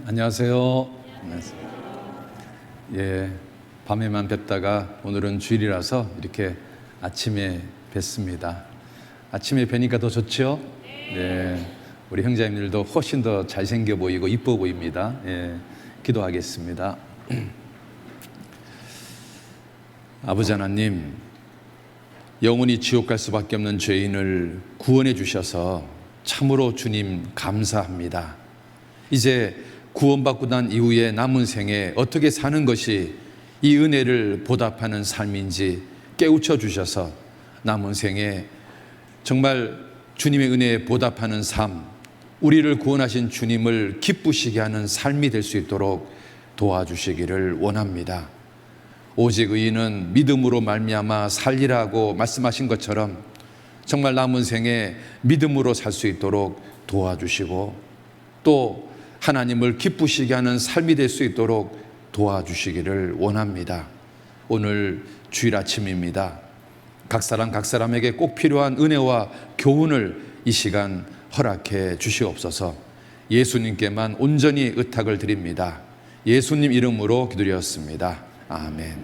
안녕하세요. 안녕하세요. 예, 밤에만 뵙다가 오늘은 주일이라서 이렇게 아침에 뵙습니다. 아침에 뵈니까 더 좋죠? 네. 우리 형제님들도 훨씬 더 잘생겨 보이고 이뻐 보입니다. 예, 기도하겠습니다. 아버지 하나님, 영원히 지옥 갈 수밖에 없는 죄인을 구원해 주셔서 참으로 주님 감사합니다. 이제 구원받고 난 이후에 남은 생에 어떻게 사는 것이 이 은혜를 보답하는 삶인지 깨우쳐 주셔서 남은 생에 정말 주님의 은혜에 보답하는 삶, 우리를 구원하신 주님을 기쁘시게 하는 삶이 될 수 있도록 도와주시기를 원합니다. 오직 의인은 믿음으로 말미암아 살리라고 말씀하신 것처럼 정말 남은 생에 믿음으로 살 수 있도록 도와주시고 또 하나님을 기쁘시게 하는 삶이 될 수 있도록 도와주시기를 원합니다. 오늘 주일 아침입니다. 각 사람에게 꼭 필요한 은혜와 교훈을 이 시간 허락해 주시옵소서. 예수님께만 온전히 의탁을 드립니다. 예수님 이름으로 기도드렸습니다. 아멘.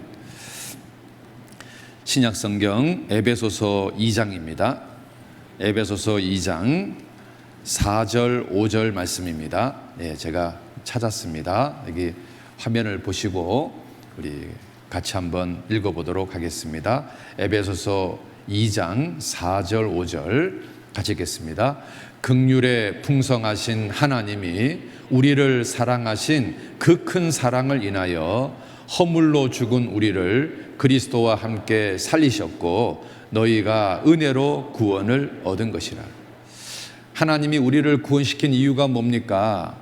신약성경 에베소서 2장입니다. 에베소서 2장 4절 5절 말씀입니다. 네, 제가 찾았습니다. 여기 화면을 보시고 우리 같이 한번 읽어보도록 하겠습니다. 에베소서 2장 4절 5절 같이 읽겠습니다. 긍휼에 풍성하신 하나님이 우리를 사랑하신 그 큰 사랑을 인하여 허물로 죽은 우리를 그리스도와 함께 살리셨고 너희가 은혜로 구원을 얻은 것이라. 하나님이 우리를 구원시킨 이유가 뭡니까?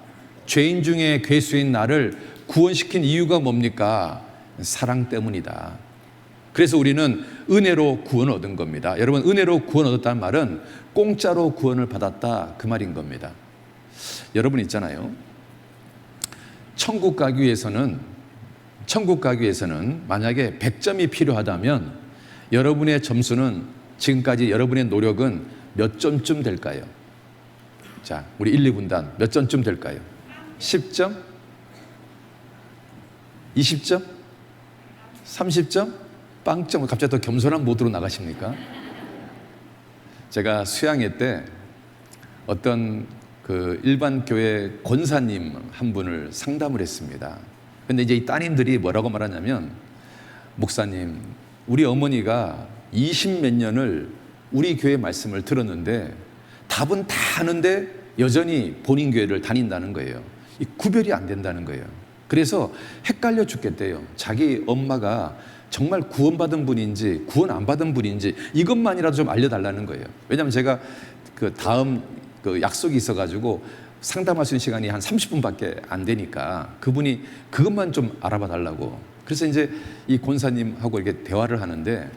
죄인 중에 괴수인 나를 구원시킨 이유가 뭡니까? 사랑 때문이다. 그래서 우리는 은혜로 구원을 얻은 겁니다. 여러분, 은혜로 구원 얻었다는 말은 공짜로 구원을 받았다 그 말인 겁니다. 여러분 있잖아요, 천국 가기 위해서는 만약에 100점이 필요하다면 여러분의 점수는, 지금까지 여러분의 노력은 몇 점쯤 될까요? 자, 우리 1, 2분단 몇 점쯤 될까요? 10점? 20점? 30점? 빵점? 갑자기 더 겸손한 모드로 나가십니까? 제가 수양회 때 어떤 그 일반 교회 권사님 한 분을 상담을 했습니다. 근데 이제 이 따님들이 뭐라고 말하냐면, 목사님, 우리 어머니가 20몇 년을 우리 교회 말씀을 들었는데 답은 다 아는데 여전히 본인 교회를 다닌다는 거예요. 이 구별이 안 된다는 거예요. 그래서 헷갈려 죽겠대요. 자기 엄마가 정말 구원받은 분인지 구원 안 받은 분인지 이것만이라도 좀 알려달라는 거예요. 왜냐하면 제가 그 다음 그 약속이 있어가지고 상담할 수 있는 시간이 한 30분밖에 안 되니까 그분이 그것만 좀 알아봐 달라고. 그래서 이제 이 권사님하고 이렇게 대화를 하는데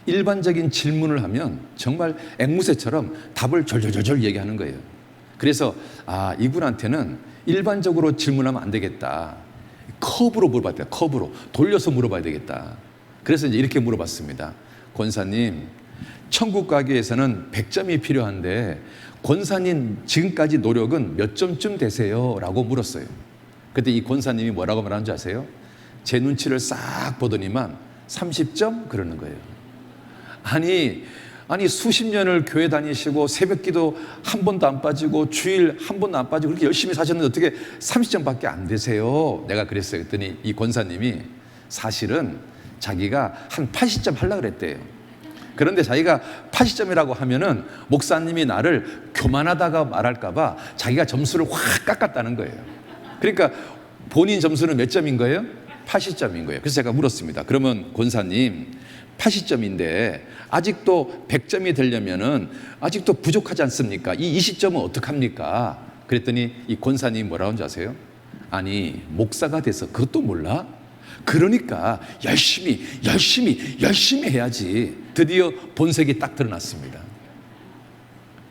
일반적인 질문을 하면 정말 앵무새처럼 답을 절절절절 얘기하는 거예요. 그래서 이분한테는 일반적으로 질문하면 안 되겠다. 컵으로 물어봐야 돼. 컵으로 돌려서 물어봐야 되겠다. 그래서 이제 이렇게 물어봤습니다. 권사님, 천국 가기 위해서는 100점이 필요한데 권사님 지금까지 노력은 몇 점쯤 되세요? 라고 물었어요. 그때 이 권사님이 뭐라고 말하는 줄 아세요? 제 눈치를 싹 보더니만 30점? 그러는 거예요. 아니 수십 년을 교회 다니시고 새벽기도 한 번도 안 빠지고 주일 한 번도 안 빠지고 그렇게 열심히 사셨는데 어떻게 30점밖에 안 되세요? 내가 그랬어요. 그랬더니 이 권사님이 사실은 자기가 한 80점 하려고 그랬대요. 그런데 자기가 80점이라고 하면은 목사님이 나를 교만하다가 말할까봐 자기가 점수를 확 깎았다는 거예요. 그러니까 본인 점수는 몇 점인 거예요? 80점인 거예요. 그래서 제가 물었습니다. 그러면 권사님, 80점인데 아직도 100점이 되려면은 아직도 부족하지 않습니까? 이 20점은 어떡합니까? 그랬더니 이 권사님이 뭐라고 하는지 아세요? 아니, 목사가 돼서 그것도 몰라? 그러니까 열심히 해야지. 드디어 본색이 딱 드러났습니다.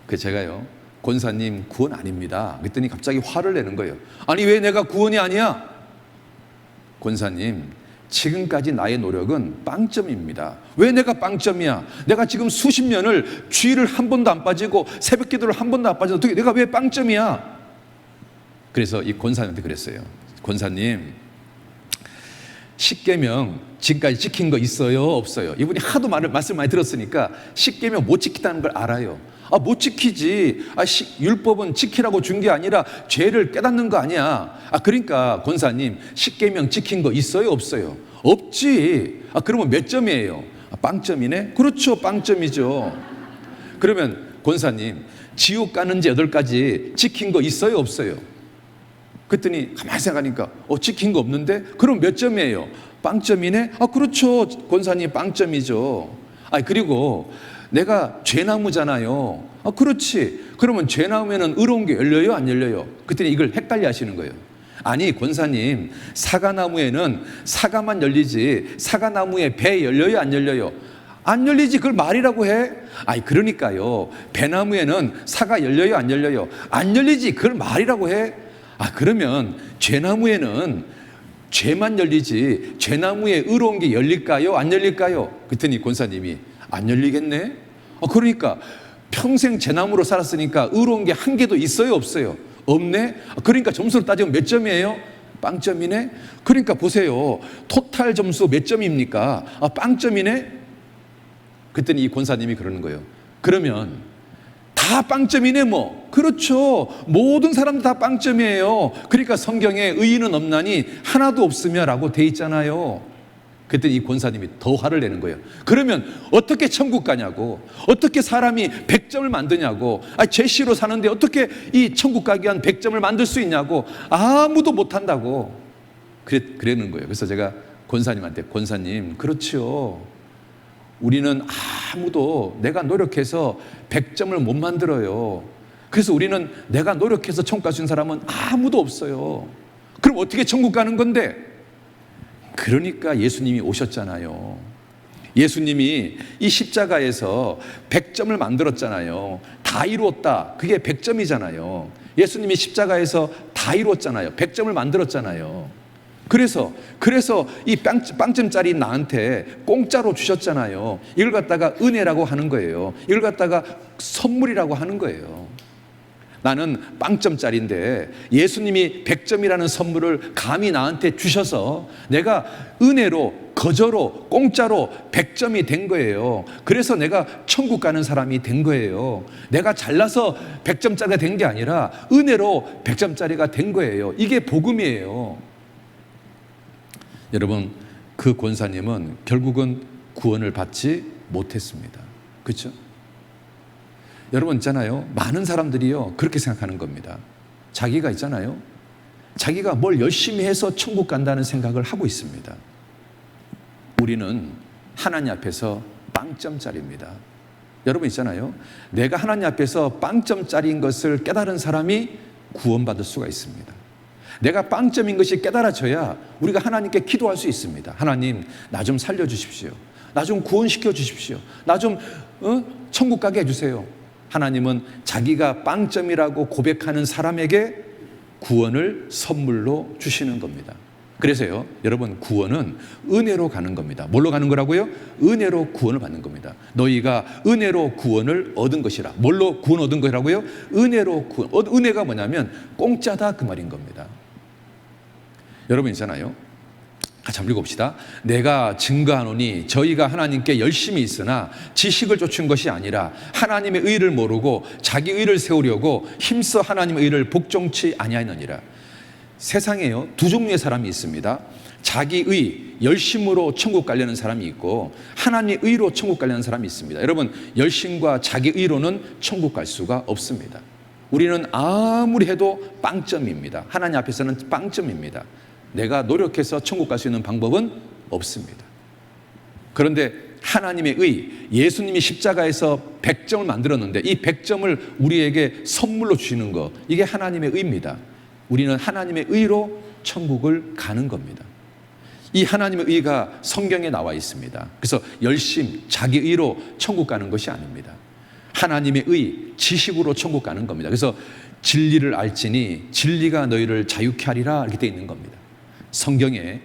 그래서 제가요, 권사님 구원 아닙니다. 그랬더니 갑자기 화를 내는 거예요. 아니, 왜 내가 구원이 아니야? 권사님, 지금까지 나의 노력은 빵점입니다. 왜 내가 빵점이야? 내가 지금 수십 년을 주일을 한 번도 안 빠지고 새벽 기도를 한 번도 안 빠져도 어떻게 내가 왜 빵점이야? 그래서 이 권사님한테 그랬어요. 권사님, 십계명 지금까지 지킨 거 있어요, 없어요? 이분이 하도 말씀 많이 들었으니까 십계명 못 지켰다는 걸 알아요. 못 지키지. 율법은 지키라고 준 게 아니라 죄를 깨닫는 거 아니야. 그러니까 권사님, 십계명 지킨 거 있어요, 없어요? 없지. 그러면 몇 점이에요? 빵점이네? 그렇죠, 빵점이죠. 그러면 권사님, 지옥 가는 지 8가지 지킨 거 있어요, 없어요? 그랬더니 가만히 생각하니까 지킨 거 없는데? 그럼 몇 점이에요? 빵점이네? 그렇죠, 권사님, 빵점이죠. 그리고 내가 죄나무잖아요. 그렇지. 그러면 죄나무에는 의로운 게 열려요, 안 열려요? 그랬더니 이걸 헷갈려 하시는 거예요. 아니 권사님, 사과나무에는 사과만 열리지 사과나무에 배 열려요, 안 열려요? 안 열리지. 그걸 말이라고 해? 그러니까요, 배나무에는 사과 열려요, 안 열려요? 안 열리지. 그걸 말이라고 해? 그러면 죄나무에는 죄만 열리지 죄나무에 의로운 게 열릴까요, 안 열릴까요? 그랬더니 권사님이 안 열리겠네? 그러니까 평생 죄나무로 살았으니까 의로운 게 한 개도 있어요, 없어요? 없네? 그러니까 점수로 따지면 몇 점이에요? 빵점이네? 그러니까 보세요, 토탈 점수 몇 점입니까? 빵점이네? 그랬더니 이 권사님이 그러는 거예요. 그러면 다 빵점이네 뭐. 그렇죠, 모든 사람들 다 빵점이에요. 그러니까 성경에 의인은 없나니 하나도 없으며 라고 돼 있잖아요. 그랬더니 이 권사님이 더 화를 내는 거예요. 그러면 어떻게 천국 가냐고, 어떻게 사람이 100점을 만드냐고, 제시로 사는데 어떻게 이 천국 가기 위한 100점을 만들 수 있냐고, 아무도 못한다고 그러는 거예요. 그래서 제가 권사님한테, 권사님, 그렇죠, 우리는 아무도 내가 노력해서 100점을 못 만들어요. 그래서 우리는 내가 노력해서 천국 갈 수 있는 사람은 아무도 없어요. 그럼 어떻게 천국 가는 건데? 그러니까 예수님이 오셨잖아요. 예수님이 이 십자가에서 100점을 만들었잖아요. 다 이루었다. 그게 100점이잖아요. 예수님이 십자가에서 다 이루었잖아요. 100점을 만들었잖아요. 그래서 이 빵점짜리 나한테 공짜로 주셨잖아요. 이걸 갖다가 은혜라고 하는 거예요. 이걸 갖다가 선물이라고 하는 거예요. 나는 빵점짜리인데 예수님이 100점이라는 선물을 감히 나한테 주셔서 내가 은혜로, 거저로, 공짜로 100점이 된 거예요. 그래서 내가 천국 가는 사람이 된 거예요. 내가 잘나서 100점짜리가 된 게 아니라 은혜로 100점짜리가 된 거예요. 이게 복음이에요. 여러분, 그 권사님은 결국은 구원을 받지 못했습니다. 그렇죠? 여러분 있잖아요, 많은 사람들이요 그렇게 생각하는 겁니다. 자기가 있잖아요, 자기가 뭘 열심히 해서 천국 간다는 생각을 하고 있습니다. 우리는 하나님 앞에서 빵점짜리입니다. 여러분 있잖아요, 내가 하나님 앞에서 빵점짜리인 것을 깨달은 사람이 구원받을 수가 있습니다. 내가 빵점인 것이 깨달아져야 우리가 하나님께 기도할 수 있습니다. 하나님, 나 좀 살려주십시오. 나 좀 구원시켜 주십시오. 나 좀 천국 가게 해주세요. 하나님은 자기가 빵점이라고 고백하는 사람에게 구원을 선물로 주시는 겁니다. 그래서요, 여러분, 구원은 은혜로 가는 겁니다. 뭘로 가는 거라고요? 은혜로 구원을 받는 겁니다. 너희가 은혜로 구원을 얻은 것이라. 뭘로 구원 얻은 거라고요? 은혜로 구원. 은혜가 뭐냐면 공짜다, 그 말인 겁니다. 여러분 있잖아요, 같이 한번 읽어봅시다. 내가 증거하노니 저희가 하나님께 열심히 있으나 지식을 좇은 것이 아니라 하나님의 의를 모르고 자기 의를 세우려고 힘써 하나님의 의를 복종치 아니하느니라. 세상에요, 두 종류의 사람이 있습니다. 자기 의, 열심으로 천국 가려는 사람이 있고 하나님의 의로 천국 가려는 사람이 있습니다. 여러분, 열심과 자기 의로는 천국 갈 수가 없습니다. 우리는 아무리 해도 빵점입니다. 하나님 앞에서는 빵점입니다. 내가 노력해서 천국 갈 수 있는 방법은 없습니다. 그런데 하나님의 의, 예수님이 십자가에서 100점을 만들었는데 이 100점을 우리에게 선물로 주시는 것, 이게 하나님의 의입니다. 우리는 하나님의 의로 천국을 가는 겁니다. 이 하나님의 의가 성경에 나와 있습니다. 그래서 열심, 자기 의로 천국 가는 것이 아닙니다. 하나님의 의, 지식으로 천국 가는 겁니다. 그래서 진리를 알지니 진리가 너희를 자유케 하리라, 이렇게 되어 있는 겁니다. 성경에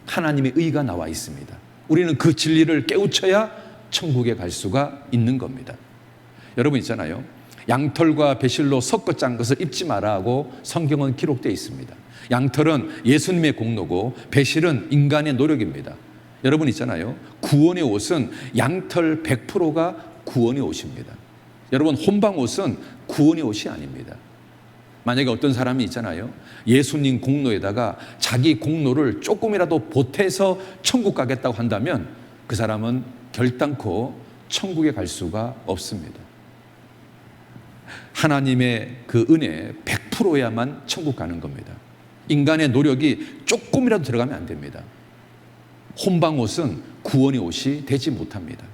하나님의 의가 나와 있습니다. 우리는 그 진리를 깨우쳐야 천국에 갈 수가 있는 겁니다. 여러분 있잖아요, 양털과 배실로 섞어 짠 것을 입지 마라 하고 성경은 기록되어 있습니다. 양털은 예수님의 공로고 배실은 인간의 노력입니다. 여러분 있잖아요. 구원의 옷은 양털 100%가 구원의 옷입니다. 여러분 혼방 옷은 구원의 옷이 아닙니다. 만약에 어떤 사람이 있잖아요. 예수님 공로에다가 자기 공로를 조금이라도 보태서 천국 가겠다고 한다면 그 사람은 결단코 천국에 갈 수가 없습니다. 하나님의 그 은혜 100%야만 천국 가는 겁니다. 인간의 노력이 조금이라도 들어가면 안 됩니다. 혼방 옷은 구원의 옷이 되지 못합니다.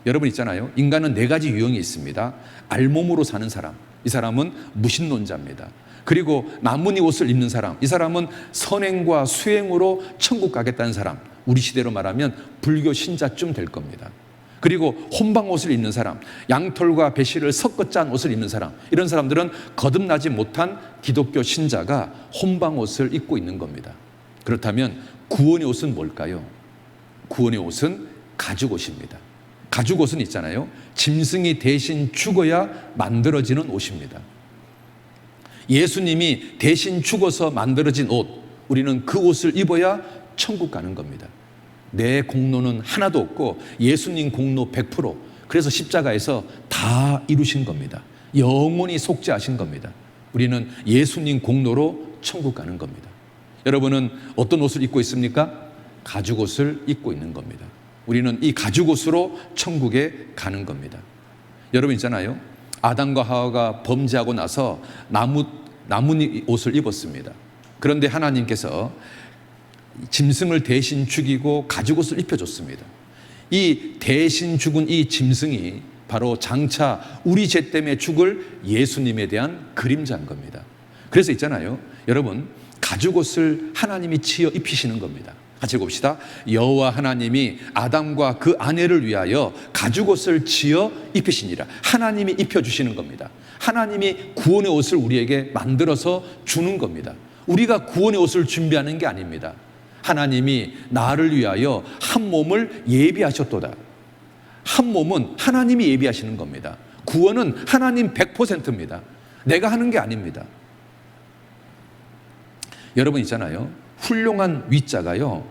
여러분 있잖아요. 인간은 4가지 유형이 있습니다. 알몸으로 사는 사람, 이 사람은 무신론자입니다. 그리고 나무니 옷을 입는 사람, 이 사람은 선행과 수행으로 천국 가겠다는 사람, 우리 시대로 말하면 불교 신자쯤 될 겁니다. 그리고 혼방 옷을 입는 사람, 양털과 배실을 섞어 짠 옷을 입는 사람, 이런 사람들은 거듭나지 못한 기독교 신자가 혼방 옷을 입고 있는 겁니다. 그렇다면 구원의 옷은 뭘까요? 구원의 옷은 가죽 옷입니다. 가죽 옷은 있잖아요. 짐승이 대신 죽어야 만들어지는 옷입니다. 예수님이 대신 죽어서 만들어진 옷, 우리는 그 옷을 입어야 천국 가는 겁니다. 내 공로는 하나도 없고 예수님 공로 100%, 그래서 십자가에서 다 이루신 겁니다. 영원히 속죄하신 겁니다. 우리는 예수님 공로로 천국 가는 겁니다. 여러분은 어떤 옷을 입고 있습니까? 가죽 옷을 입고 있는 겁니다. 우리는 이 가죽 옷으로 천국에 가는 겁니다. 여러분 있잖아요. 아담과 하와가 범죄하고 나서 나뭇잎 옷을 입었습니다. 그런데 하나님께서 짐승을 대신 죽이고 가죽 옷을 입혀줬습니다. 이 대신 죽은 이 짐승이 바로 장차 우리 죄 때문에 죽을 예수님에 대한 그림자인 겁니다. 그래서 있잖아요. 여러분, 가죽 옷을 하나님이 지어 입히시는 겁니다. 같이 봅시다. 여호와 하나님이 아담과 그 아내를 위하여 가죽 옷을 지어 입히시니라. 하나님이 입혀주시는 겁니다. 하나님이 구원의 옷을 우리에게 만들어서 주는 겁니다. 우리가 구원의 옷을 준비하는 게 아닙니다. 하나님이 나를 위하여 한 몸을 예비하셨도다. 한 몸은 하나님이 예비하시는 겁니다. 구원은 하나님 100%입니다. 내가 하는 게 아닙니다. 여러분 있잖아요. 훌륭한 위자가요,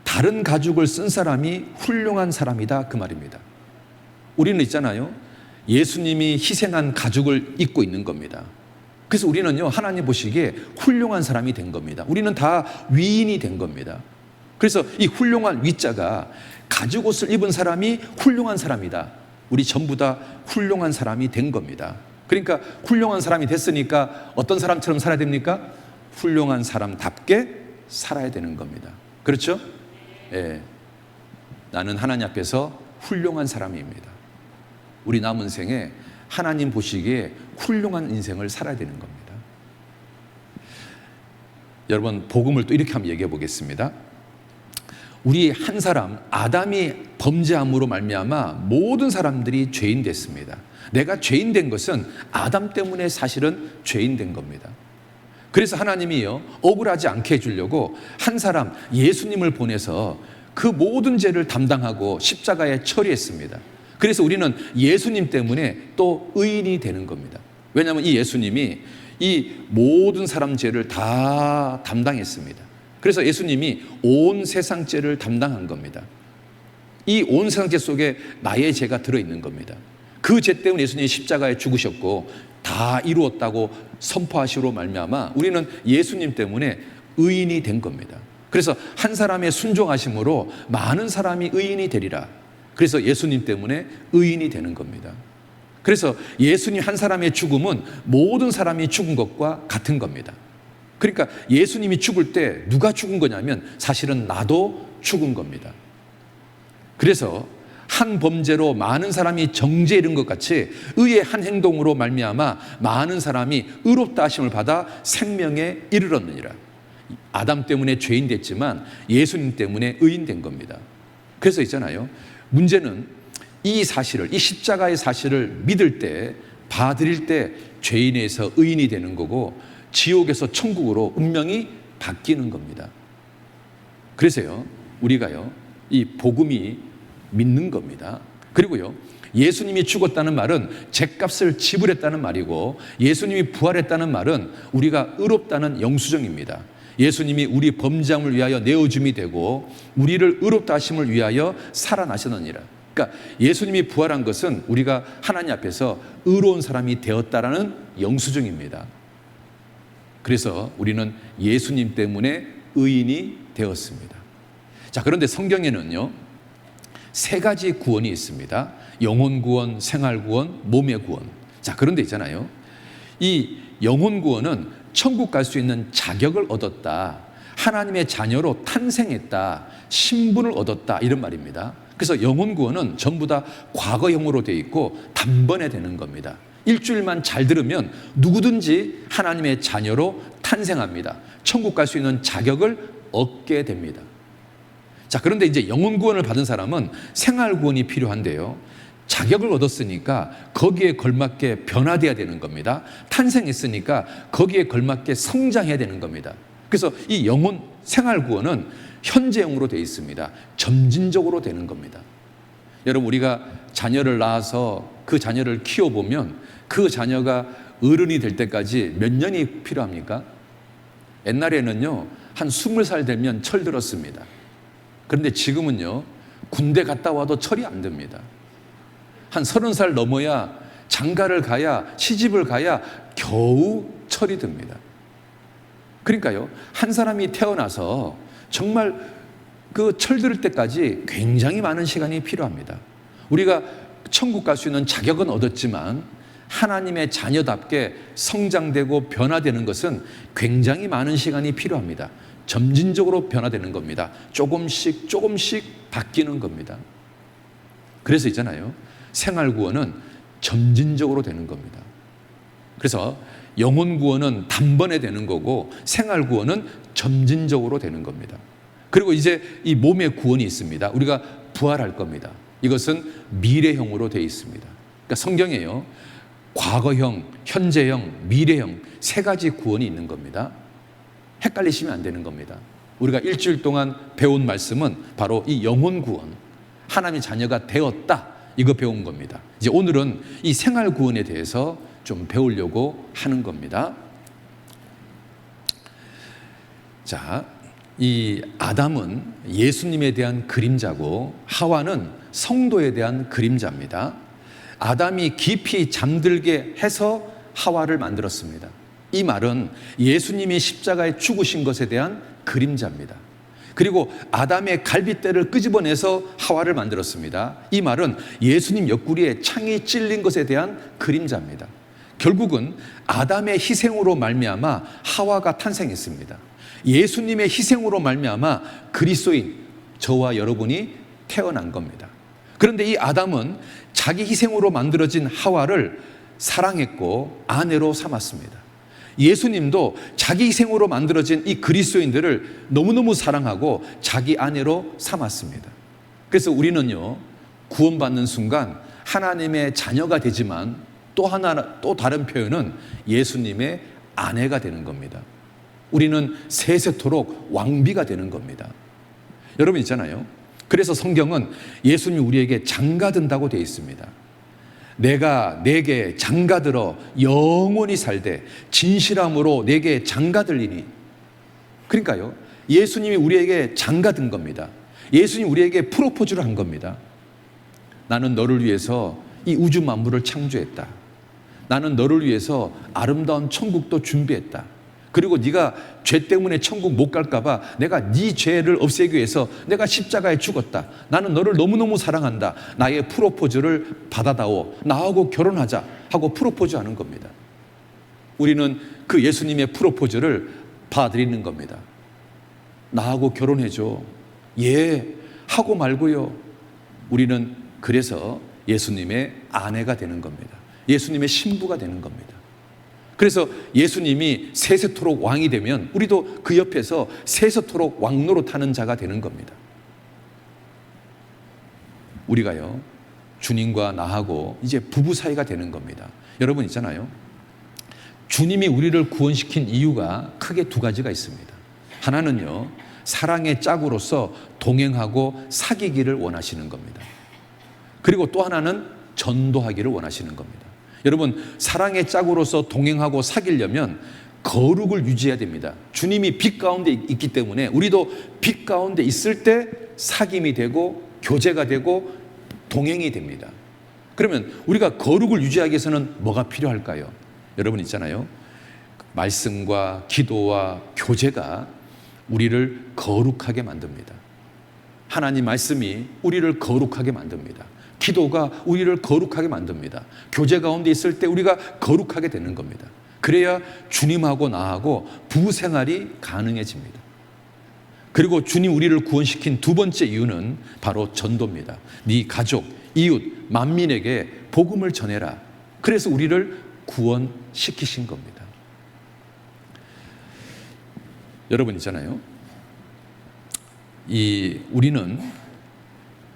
다른 가죽을 쓴 사람이 훌륭한 사람이다, 그 말입니다. 우리는 있잖아요. 예수님이 희생한 가죽을 입고 있는 겁니다. 그래서 우리는요, 하나님 보시기에 훌륭한 사람이 된 겁니다. 우리는 다 위인이 된 겁니다. 그래서 이 훌륭한 위자가 가죽 옷을 입은 사람이 훌륭한 사람이다. 우리 전부 다 훌륭한 사람이 된 겁니다. 그러니까 훌륭한 사람이 됐으니까 어떤 사람처럼 살아야 됩니까? 훌륭한 사람답게 살아야 되는 겁니다. 그렇죠? 예. 나는 하나님 앞에서 훌륭한 사람입니다. 우리 남은 생에 하나님 보시기에 훌륭한 인생을 살아야 되는 겁니다. 여러분, 복음을 또 이렇게 한번 얘기해 보겠습니다. 우리 한 사람, 아담이 범죄함으로 말미암아 모든 사람들이 죄인 됐습니다. 내가 죄인 된 것은 아담 때문에 사실은 죄인 된 겁니다. 그래서 하나님이요, 억울하지 않게 해주려고 한 사람, 예수님을 보내서 그 모든 죄를 담당하고 십자가에 처리했습니다. 그래서 우리는 예수님 때문에 또 의인이 되는 겁니다. 왜냐하면 이 예수님이 이 모든 사람 죄를 다 담당했습니다. 그래서 예수님이 온 세상 죄를 담당한 겁니다. 이 온 세상 죄 속에 나의 죄가 들어있는 겁니다. 그 죄 때문에 예수님이 십자가에 죽으셨고 다 이루었다고 선포하시로 말미암아 우리는 예수님 때문에 의인이 된 겁니다. 그래서 한 사람의 순종하심으로 많은 사람이 의인이 되리라. 그래서 예수님 때문에 의인이 되는 겁니다. 그래서 예수님 한 사람의 죽음은 모든 사람이 죽은 것과 같은 겁니다. 그러니까 예수님이 죽을 때 누가 죽은 거냐면 사실은 나도 죽은 겁니다. 그래서 한 범죄로 많은 사람이 정죄에 이른 것 같이 의의 한 행동으로 말미암아 많은 사람이 의롭다 하심을 받아 생명에 이르렀느니라. 아담 때문에 죄인 됐지만 예수님 때문에 의인 된 겁니다. 그래서 있잖아요. 문제는 이 사실을, 이 십자가의 사실을 믿을 때, 받아들일 때 죄인에서 의인이 되는 거고 지옥에서 천국으로 운명이 바뀌는 겁니다. 그래서요, 우리가요, 이 복음이 믿는 겁니다. 그리고요, 예수님이 죽었다는 말은 죗값을 지불했다는 말이고, 예수님이 부활했다는 말은 우리가 의롭다는 영수증입니다. 예수님이 우리 범죄함을 위하여 내어줌이 되고 우리를 의롭다 하심을 위하여 살아나셨느니라. 그러니까 예수님이 부활한 것은 우리가 하나님 앞에서 의로운 사람이 되었다라는 영수증입니다. 그래서 우리는 예수님 때문에 의인이 되었습니다. 자, 그런데 성경에는요, 세 가지 구원이 있습니다. 영혼 구원, 생활 구원, 몸의 구원. 자, 그런데 있잖아요, 이 영혼 구원은 천국 갈 수 있는 자격을 얻었다, 하나님의 자녀로 탄생했다, 신분을 얻었다, 이런 말입니다. 그래서 영혼 구원은 전부 다 과거형으로 되어 있고 단번에 되는 겁니다. 일주일만 잘 들으면 누구든지 하나님의 자녀로 탄생합니다. 천국 갈 수 있는 자격을 얻게 됩니다. 자, 그런데 이제 영혼 구원을 받은 사람은 생활 구원이 필요한데요, 자격을 얻었으니까 거기에 걸맞게 변화되어야 되는 겁니다. 탄생했으니까 거기에 걸맞게 성장해야 되는 겁니다. 그래서 이 영혼 생활 구원은 현재형으로 되어 있습니다. 점진적으로 되는 겁니다. 여러분, 우리가 자녀를 낳아서 그 자녀를 키워보면 그 자녀가 어른이 될 때까지 몇 년이 필요합니까? 옛날에는요, 한 20살 되면 철들었습니다. 그런데 지금은요, 군대 갔다 와도 철이 안 듭니다. 한 30살 넘어야 장가를 가야, 시집을 가야 겨우 철이 듭니다. 그러니까요, 한 사람이 태어나서 정말 그 철들 때까지 굉장히 많은 시간이 필요합니다. 우리가 천국 갈 수 있는 자격은 얻었지만 하나님의 자녀답게 성장되고 변화되는 것은 굉장히 많은 시간이 필요합니다. 점진적으로 변화되는 겁니다. 조금씩 조금씩 바뀌는 겁니다. 그래서 있잖아요, 생활 구원은 점진적으로 되는 겁니다. 그래서 영혼 구원은 단번에 되는 거고 생활 구원은 점진적으로 되는 겁니다. 그리고 이제 이 몸의 구원이 있습니다. 우리가 부활할 겁니다. 이것은 미래형으로 되어 있습니다. 그러니까 성경에요, 과거형, 현재형, 미래형 세 가지 구원이 있는 겁니다. 헷갈리시면 안 되는 겁니다. 우리가 일주일 동안 배운 말씀은 바로 이 영혼 구원, 하나님의 자녀가 되었다, 이거 배운 겁니다. 이제 오늘은 이 생활 구원에 대해서 좀 배우려고 하는 겁니다. 자, 이 아담은 예수님에 대한 그림자고 하와는 성도에 대한 그림자입니다. 아담이 깊이 잠들게 해서 하와를 만들었습니다. 이 말은 예수님이 십자가에 죽으신 것에 대한 그림자입니다. 그리고 아담의 갈빗대를 끄집어내서 하와를 만들었습니다. 이 말은 예수님 옆구리에 창이 찔린 것에 대한 그림자입니다. 결국은 아담의 희생으로 말미암아 하와가 탄생했습니다. 예수님의 희생으로 말미암아 그리스도인 저와 여러분이 태어난 겁니다. 그런데 이 아담은 자기 희생으로 만들어진 하와를 사랑했고 아내로 삼았습니다. 예수님도 자기 희생으로 만들어진 이 그리스도인들을 너무너무 사랑하고 자기 아내로 삼았습니다. 그래서 우리는요, 구원받는 순간 하나님의 자녀가 되지만 또 다른 표현은 예수님의 아내가 되는 겁니다. 우리는 세세토록 왕비가 되는 겁니다. 여러분 있잖아요, 그래서 성경은 예수님이 우리에게 장가든다고 되어 있습니다. 내가 내게 장가들어 영원히 살되 진실함으로 내게 장가들리니. 그러니까요, 예수님이 우리에게 장가든 겁니다. 예수님이 우리에게 프로포즈를 한 겁니다. 나는 너를 위해서 이 우주 만물을 창조했다. 나는 너를 위해서 아름다운 천국도 준비했다. 그리고 네가 죄 때문에 천국 못 갈까 봐 내가 네 죄를 없애기 위해서 내가 십자가에 죽었다. 나는 너를 너무너무 사랑한다. 나의 프로포즈를 받아다오. 나하고 결혼하자 하고 프로포즈하는 겁니다. 우리는 그 예수님의 프로포즈를 받아들이는 겁니다. 나하고 결혼해줘. 예, 하고 말고요. 우리는 그래서 예수님의 아내가 되는 겁니다. 예수님의 신부가 되는 겁니다. 그래서 예수님이 세세토록 왕이 되면 우리도 그 옆에서 세세토록 왕노릇하는 자가 되는 겁니다. 우리가요, 주님과 나하고 이제 부부 사이가 되는 겁니다. 여러분 있잖아요, 주님이 우리를 구원시킨 이유가 크게 두 가지가 있습니다. 하나는요, 사랑의 짝으로서 동행하고 사귀기를 원하시는 겁니다. 그리고 또 하나는 전도하기를 원하시는 겁니다. 여러분, 사랑의 짝으로서 동행하고 사귀려면 거룩을 유지해야 됩니다. 주님이 빛 가운데 있기 때문에 우리도 빛 가운데 있을 때 사귐이 되고 교제가 되고 동행이 됩니다. 그러면 우리가 거룩을 유지하기 위해서는 뭐가 필요할까요? 여러분 있잖아요. 말씀과 기도와 교제가 우리를 거룩하게 만듭니다. 하나님 말씀이 우리를 거룩하게 만듭니다. 기도가 우리를 거룩하게 만듭니다. 교제 가운데 있을 때 우리가 거룩하게 되는 겁니다. 그래야 주님하고 나하고 부부 생활이 가능해집니다. 그리고 주님 우리를 구원시킨 두 번째 이유는 바로 전도입니다. 네 가족, 이웃, 만민에게 복음을 전해라. 그래서 우리를 구원시키신 겁니다. 여러분 있잖아요. 우리는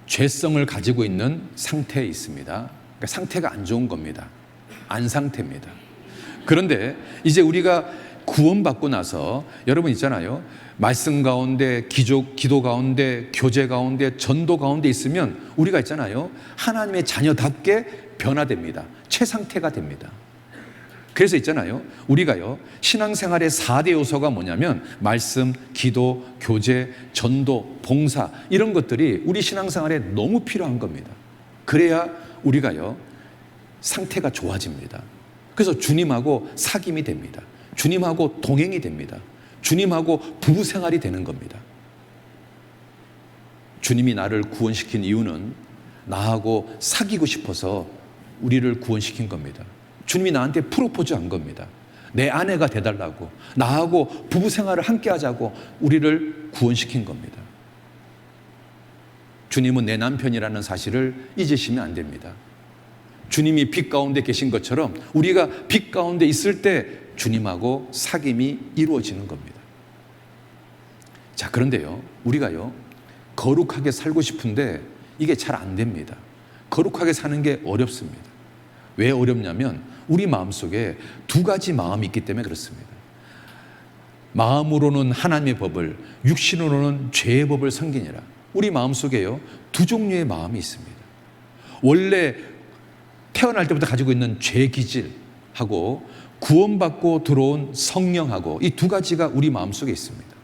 죄성을 가지고 있는 상태에 있습니다. 그러니까 상태가 안 좋은 겁니다. 안 상태입니다. 그런데 이제 우리가 구원받고 나서 여러분 있잖아요. 말씀 가운데, 기도 가운데, 교제 가운데, 전도 가운데 있으면 우리가 있잖아요. 하나님의 자녀답게 변화됩니다. 최상태가 됩니다. 그래서 있잖아요. 우리가요, 신앙생활의 4대 요소가 뭐냐면 말씀, 기도, 교제, 전도, 봉사 이런 것들이 우리 신앙생활에 너무 필요한 겁니다. 그래야 우리가요, 상태가 좋아집니다. 그래서 주님하고 사귐이 됩니다. 주님하고 동행이 됩니다. 주님하고 부부 생활이 되는 겁니다. 주님이 나를 구원시킨 이유는 나하고 사귀고 싶어서 우리를 구원시킨 겁니다. 주님이 나한테 프로포즈한 겁니다. 내 아내가 돼달라고, 나하고 부부 생활을 함께 하자고 우리를 구원시킨 겁니다. 주님은 내 남편이라는 사실을 잊으시면 안 됩니다. 주님이 빛 가운데 계신 것처럼 우리가 빛 가운데 있을 때 주님하고 사귐이 이루어지는 겁니다. 자, 그런데요, 우리가요, 거룩하게 살고 싶은데 이게 잘 안 됩니다. 거룩하게 사는 게 어렵습니다. 왜 어렵냐면 우리 마음속에 두 가지 마음이 있기 때문에 그렇습니다. 마음으로는 하나님의 법을, 육신으로는 죄의 법을 섬기니라. 우리 마음속에요, 두 종류의 마음이 있습니다. 원래 태어날 때부터 가지고 있는 죄 기질하고 구원받고 들어온 성령하고 이 두 가지가 우리 마음속에 있습니다.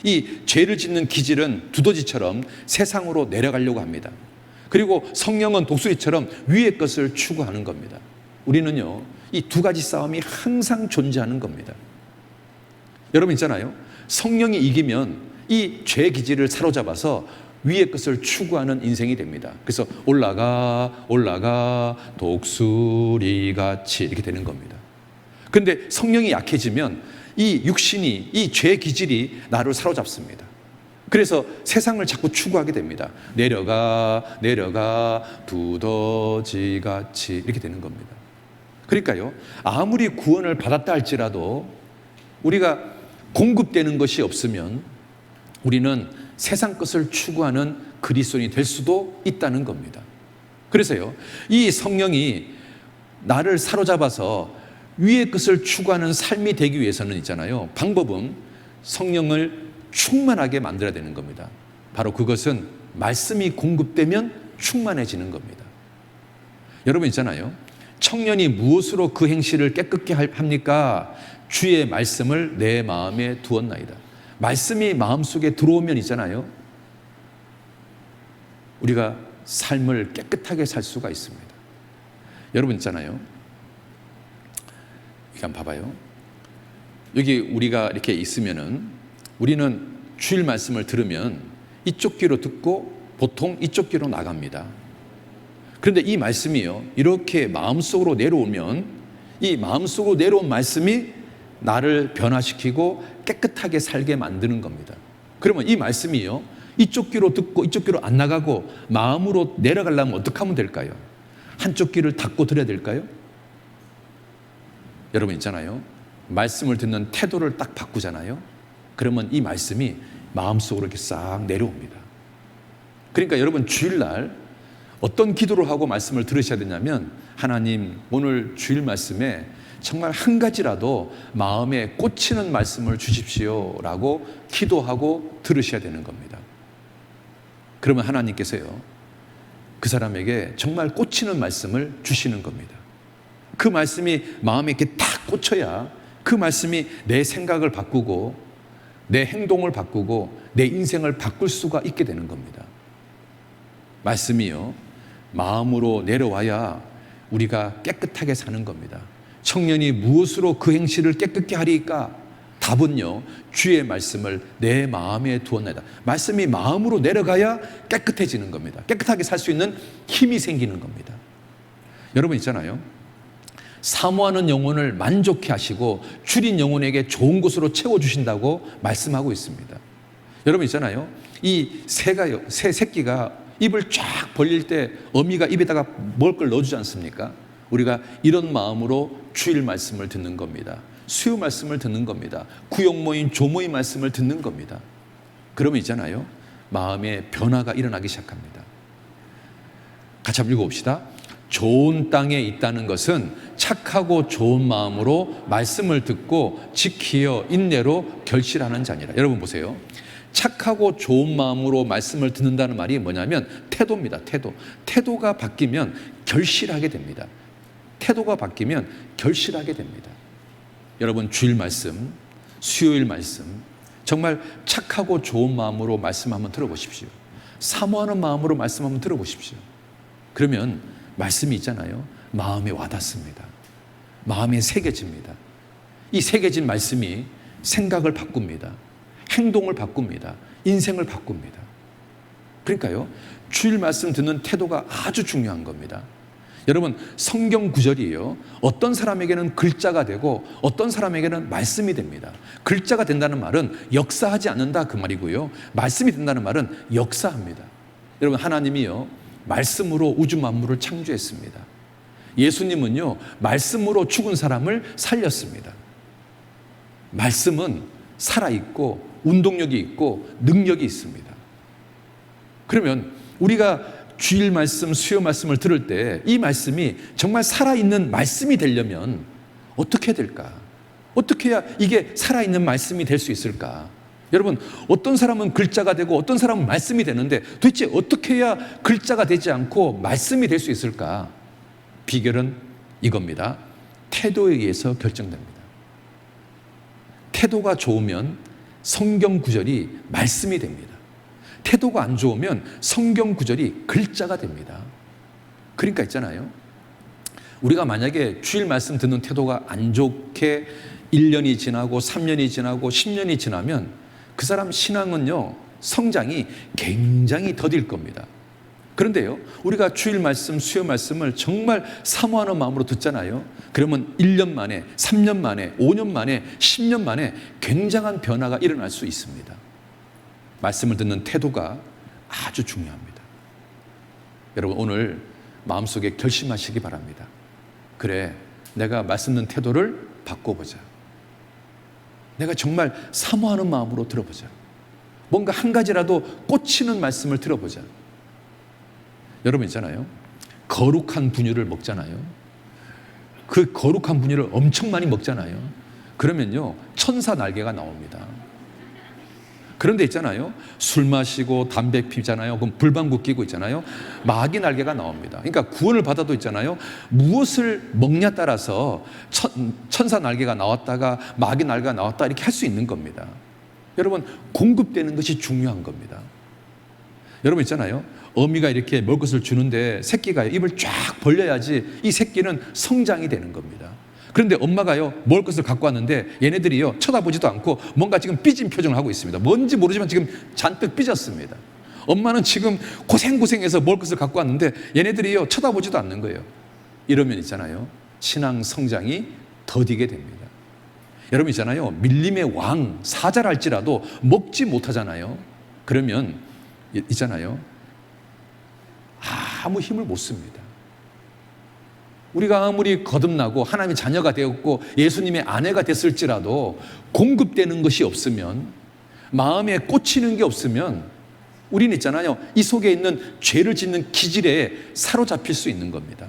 이 죄를 짓는 기질은 두더지처럼 세상으로 내려가려고 합니다. 그리고 성령은 독수리처럼 위의 것을 추구하는 겁니다. 우리는요, 이 두 가지 싸움이 항상 존재하는 겁니다. 여러분 있잖아요. 성령이 이기면 이 죄 기질을 사로잡아서 위의 것을 추구하는 인생이 됩니다. 그래서 올라가 독수리같이 이렇게 되는 겁니다. 그런데 성령이 약해지면 이 육신이, 이 죄 기질이 나를 사로잡습니다. 그래서 세상을 자꾸 추구하게 됩니다. 내려가 두더지같이 이렇게 되는 겁니다. 그러니까요, 아무리 구원을 받았다 할지라도 우리가 공급되는 것이 없으면 우리는 세상 것을 추구하는 그리스도인이 될 수도 있다는 겁니다. 그래서요, 이 성령이 나를 사로잡아서 위의 것을 추구하는 삶이 되기 위해서는 있잖아요, 방법은 성령을 충만하게 만들어야 되는 겁니다. 바로 그것은 말씀이 공급되면 충만해지는 겁니다. 여러분 있잖아요, 청년이 무엇으로 그 행실을 깨끗게 합니까? 주의 말씀을 내 마음에 두었나이다. 말씀이 마음속에 들어오면 있잖아요, 우리가 삶을 깨끗하게 살 수가 있습니다. 여러분 있잖아요, 이거 한번 봐봐요. 여기 우리가 이렇게 있으면은 우리는 주일 말씀을 들으면 이쪽 귀로 듣고 보통 이쪽 귀로 나갑니다. 그런데 이 말씀이요, 이렇게 마음속으로 내려오면 이 마음속으로 내려온 말씀이 나를 변화시키고 깨끗하게 살게 만드는 겁니다. 그러면 이 말씀이요, 이쪽 귀로 듣고 이쪽 귀로 안 나가고 마음으로 내려가려면 어떻게 하면 될까요? 한쪽 귀를 닫고 들어야 될까요? 여러분 있잖아요, 말씀을 듣는 태도를 딱 바꾸잖아요. 그러면 이 말씀이 마음속으로 이렇게 싹 내려옵니다. 그러니까 여러분 주일날 어떤 기도를 하고 말씀을 들으셔야 되냐면, 하나님 오늘 주일 말씀에 정말 한 가지라도 마음에 꽂히는 말씀을 주십시오 라고 기도하고 들으셔야 되는 겁니다. 그러면 하나님께서요, 그 사람에게 정말 꽂히는 말씀을 주시는 겁니다. 그 말씀이 마음에 이렇게 딱 꽂혀야 그 말씀이 내 생각을 바꾸고 내 행동을 바꾸고 내 인생을 바꿀 수가 있게 되는 겁니다. 말씀이요, 마음으로 내려와야 우리가 깨끗하게 사는 겁니다. 청년이 무엇으로 그 행실을 깨끗게 하리까? 답은요, 주의 말씀을 내 마음에 두었나이다. 말씀이 마음으로 내려가야 깨끗해지는 겁니다. 깨끗하게 살 수 있는 힘이 생기는 겁니다. 여러분 있잖아요, 사모하는 영혼을 만족해 하시고 줄인 영혼에게 좋은 곳으로 채워주신다고 말씀하고 있습니다. 여러분 있잖아요, 이 새 새끼가 입을 쫙 벌릴 때 어미가 입에다가 먹을 걸 넣어주지 않습니까? 우리가 이런 마음으로 주일 말씀을 듣는 겁니다. 수요 말씀을 듣는 겁니다. 구역모임, 조모임 말씀을 듣는 겁니다. 그러면 있잖아요, 마음의 변화가 일어나기 시작합니다. 같이 한번 읽어봅시다. 좋은 땅에 있다는 것은 착하고 좋은 마음으로 말씀을 듣고 지키어 인내로 결실하는 자니라. 여러분 보세요. 착하고 좋은 마음으로 말씀을 듣는다는 말이 뭐냐면 태도입니다. 태도가 바뀌면 결실하게 됩니다. 태도가 바뀌면 결실하게 됩니다. 여러분 주일 말씀, 수요일 말씀, 정말 착하고 좋은 마음으로 말씀 한번 들어보십시오. 사모하는 마음으로 말씀 한번 들어보십시오. 그러면 말씀이 있잖아요, 마음에 와닿습니다. 마음에 새겨집니다. 이 새겨진 말씀이 생각을 바꿉니다. 행동을 바꿉니다. 인생을 바꿉니다. 그러니까요, 주일 말씀 듣는 태도가 아주 중요한 겁니다. 여러분, 성경 구절이요, 어떤 사람에게는 글자가 되고 어떤 사람에게는 말씀이 됩니다. 글자가 된다는 말은 역사하지 않는다 그 말이고요, 말씀이 된다는 말은 역사합니다. 여러분, 하나님이요 말씀으로 우주 만물을 창조했습니다. 예수님은요 말씀으로 죽은 사람을 살렸습니다. 말씀은 살아있고 운동력이 있고 능력이 있습니다. 그러면 우리가 주일 말씀, 수요 말씀을 들을 때 이 말씀이 정말 살아있는 말씀이 되려면 어떻게 될까? 어떻게 해야 이게 살아있는 말씀이 될 수 있을까? 여러분, 어떤 사람은 글자가 되고 어떤 사람은 말씀이 되는데 도대체 어떻게 해야 글자가 되지 않고 말씀이 될 수 있을까? 비결은 이겁니다. 태도에 의해서 결정됩니다. 태도가 좋으면 성경 구절이 말씀이 됩니다. 태도가 안 좋으면 성경 구절이 글자가 됩니다. 그러니까 있잖아요, 우리가 만약에 주일 말씀 듣는 태도가 안 좋게 1년이 지나고 3년이 지나고 10년이 지나면 그 사람 신앙은요 성장이 굉장히 더딜 겁니다. 그런데요, 우리가 주일 말씀, 수요 말씀을 정말 사모하는 마음으로 듣잖아요. 그러면 1년 만에, 3년 만에, 5년 만에, 10년 만에 굉장한 변화가 일어날 수 있습니다. 말씀을 듣는 태도가 아주 중요합니다. 여러분, 오늘 마음속에 결심하시기 바랍니다. 그래, 내가 말씀 듣는 태도를 바꿔보자. 내가 정말 사모하는 마음으로 들어보자. 뭔가 한 가지라도 꽂히는 말씀을 들어보자. 여러분 있잖아요, 거룩한 분유를 먹잖아요. 그 거룩한 분유를 엄청 많이 먹잖아요. 그러면요 천사 날개가 나옵니다. 그런데 있잖아요, 술 마시고 담배 피잖아요. 그럼 불방구 끼고 있잖아요. 마귀 날개가 나옵니다. 그러니까 구원을 받아도 있잖아요, 무엇을 먹냐 따라서 천사 날개가 나왔다가 마귀 날개가 나왔다 이렇게 할 수 있는 겁니다. 여러분, 공급되는 것이 중요한 겁니다. 여러분 있잖아요, 어미가 이렇게 먹을 것을 주는데 새끼가 입을 쫙 벌려야지 이 새끼는 성장이 되는 겁니다. 그런데 엄마가요 먹을 것을 갖고 왔는데 얘네들이요 쳐다보지도 않고 뭔가 지금 삐진 표정을 하고 있습니다. 뭔지 모르지만 지금 잔뜩 삐졌습니다. 엄마는 지금 고생해서 먹을 것을 갖고 왔는데 얘네들이요 쳐다보지도 않는 거예요. 이러면 있잖아요, 신앙 성장이 더디게 됩니다. 여러분 있잖아요, 밀림의 왕 사자랄지라도 먹지 못하잖아요. 그러면 있잖아요, 아무 힘을 못 씁니다. 우리가 아무리 거듭나고 하나님의 자녀가 되었고 예수님의 아내가 됐을지라도 공급되는 것이 없으면, 마음에 꽂히는 게 없으면 우리는 있잖아요, 이 속에 있는 죄를 짓는 기질에 사로잡힐 수 있는 겁니다.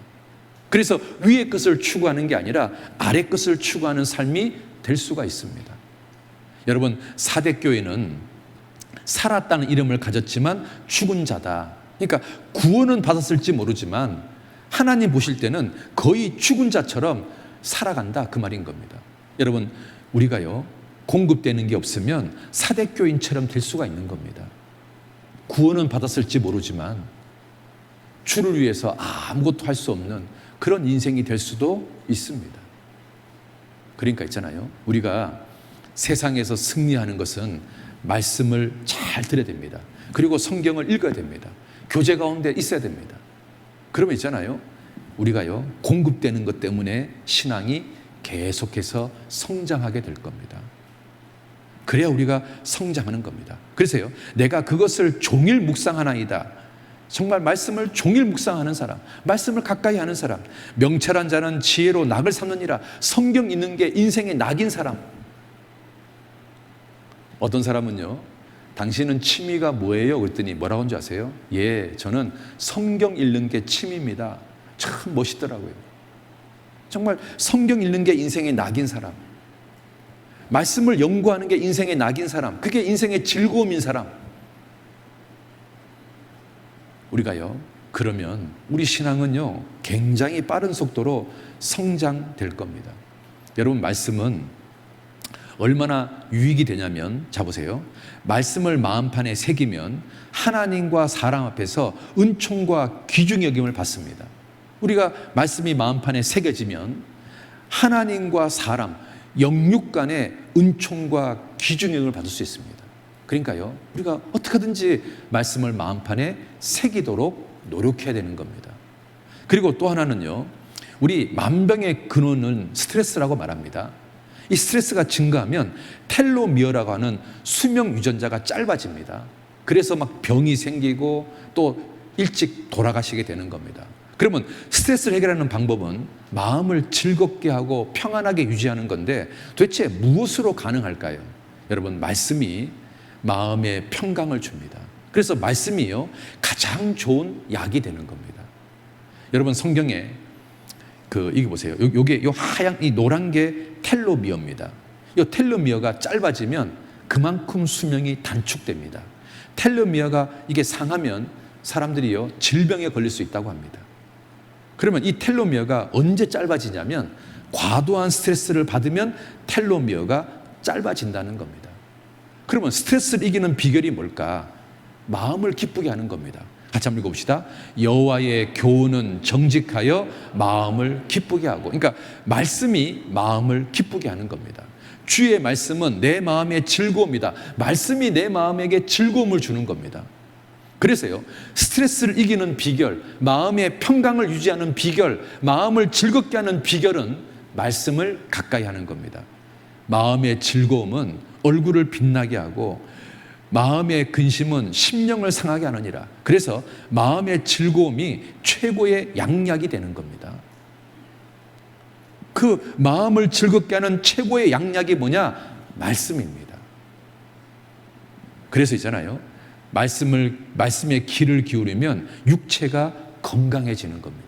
그래서 위의 것을 추구하는 게 아니라 아래 것을 추구하는 삶이 될 수가 있습니다. 여러분, 사대교회는 살았다는 이름을 가졌지만 죽은 자다. 그러니까 구원은 받았을지 모르지만 하나님 보실 때는 거의 죽은 자처럼 살아간다, 그 말인 겁니다. 여러분, 우리가요 공급되는 게 없으면 사대교인처럼 될 수가 있는 겁니다. 구원은 받았을지 모르지만 주를 위해서 아무것도 할 수 없는 그런 인생이 될 수도 있습니다. 그러니까 있잖아요, 우리가 세상에서 승리하는 것은 말씀을 잘 들어야 됩니다. 그리고 성경을 읽어야 됩니다. 교제 가운데 있어야 됩니다. 그러면 있잖아요, 우리가요 공급되는 것 때문에 신앙이 계속해서 성장하게 될 겁니다. 그래야 우리가 성장하는 겁니다. 그래서요, 내가 그것을 종일 묵상하나이다. 정말 말씀을 종일 묵상하는 사람, 말씀을 가까이 하는 사람, 명철한 자는 지혜로 낙을 삼느니라. 성경 읽는 게 인생의 낙인 사람. 어떤 사람은요, 당신은 취미가 뭐예요? 그랬더니 뭐라고 하는지 아세요? 예, 저는 성경 읽는 게 취미입니다. 참 멋있더라고요. 정말 성경 읽는 게 인생의 낙인 사람, 말씀을 연구하는 게 인생의 낙인 사람, 그게 인생의 즐거움인 사람. 우리가요, 그러면 우리 신앙은요 굉장히 빠른 속도로 성장될 겁니다. 여러분, 말씀은 얼마나 유익이 되냐면, 자 보세요, 말씀을 마음판에 새기면 하나님과 사람 앞에서 은총과 귀중히 여김을 받습니다. 우리가 말씀이 마음판에 새겨지면 하나님과 사람, 영육 간의 은총과 귀중히 여김을 받을 수 있습니다. 그러니까요, 우리가 어떻게든지 말씀을 마음판에 새기도록 노력해야 되는 겁니다. 그리고 또 하나는요, 우리 만병의 근원은 스트레스라고 말합니다. 이 스트레스가 증가하면 텔로미어라고 하는 수명 유전자가 짧아집니다. 그래서 막 병이 생기고 또 일찍 돌아가시게 되는 겁니다. 그러면 스트레스를 해결하는 방법은 마음을 즐겁게 하고 평안하게 유지하는 건데, 도대체 무엇으로 가능할까요? 여러분, 말씀이 마음에 평강을 줍니다. 그래서 말씀이요 가장 좋은 약이 되는 겁니다. 여러분, 성경에 이게 보세요. 요게 요 하얀 이 노란 게 텔로미어입니다. 이 텔로미어가 짧아지면 그만큼 수명이 단축됩니다. 텔로미어가 이게 상하면 사람들이요 질병에 걸릴 수 있다고 합니다. 그러면 이 텔로미어가 언제 짧아지냐면, 과도한 스트레스를 받으면 텔로미어가 짧아진다는 겁니다. 그러면 스트레스를 이기는 비결이 뭘까? 마음을 기쁘게 하는 겁니다. 같이 한번 읽어봅시다. 여호와의 교훈은 정직하여 마음을 기쁘게 하고, 그러니까 말씀이 마음을 기쁘게 하는 겁니다. 주의 말씀은 내 마음의 즐거움이다. 말씀이 내 마음에게 즐거움을 주는 겁니다. 그래서요, 스트레스를 이기는 비결, 마음의 평강을 유지하는 비결, 마음을 즐겁게 하는 비결은 말씀을 가까이 하는 겁니다. 마음의 즐거움은 얼굴을 빛나게 하고 마음의 근심은 심령을 상하게 하느니라. 그래서 마음의 즐거움이 최고의 양약이 되는 겁니다. 그 마음을 즐겁게 하는 최고의 양약이 뭐냐? 말씀입니다. 그래서 있잖아요, 말씀에 귀를 기울이면 육체가 건강해지는 겁니다.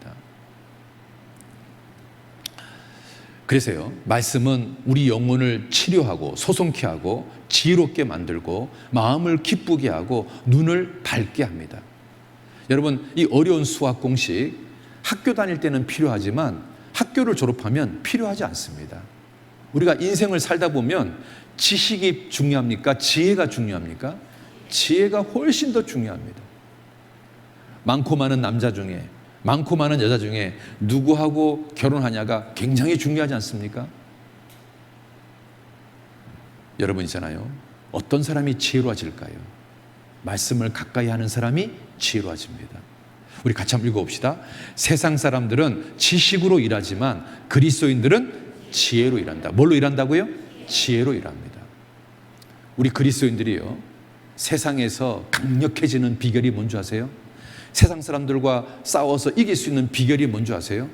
그래서요, 말씀은 우리 영혼을 치료하고 소송케 하고 지혜롭게 만들고 마음을 기쁘게 하고 눈을 밝게 합니다. 여러분, 이 어려운 수학 공식 학교 다닐 때는 필요하지만 학교를 졸업하면 필요하지 않습니다. 우리가 인생을 살다 보면 지식이 중요합니까? 지혜가 중요합니까? 지혜가 훨씬 더 중요합니다. 많고 많은 남자 중에, 많고 많은 여자 중에 누구하고 결혼하냐가 굉장히 중요하지 않습니까? 여러분 있잖아요, 어떤 사람이 지혜로워질까요? 말씀을 가까이 하는 사람이 지혜로워집니다. 우리 같이 한번 읽어봅시다. 세상 사람들은 지식으로 일하지만 그리스도인들은 지혜로 일한다. 뭘로 일한다고요? 지혜로 일합니다. 우리 그리스도인들이요, 세상에서 강력해지는 비결이 뭔지 아세요? 세상 사람들과 싸워서 이길 수 있는 비결이 뭔지 아세요?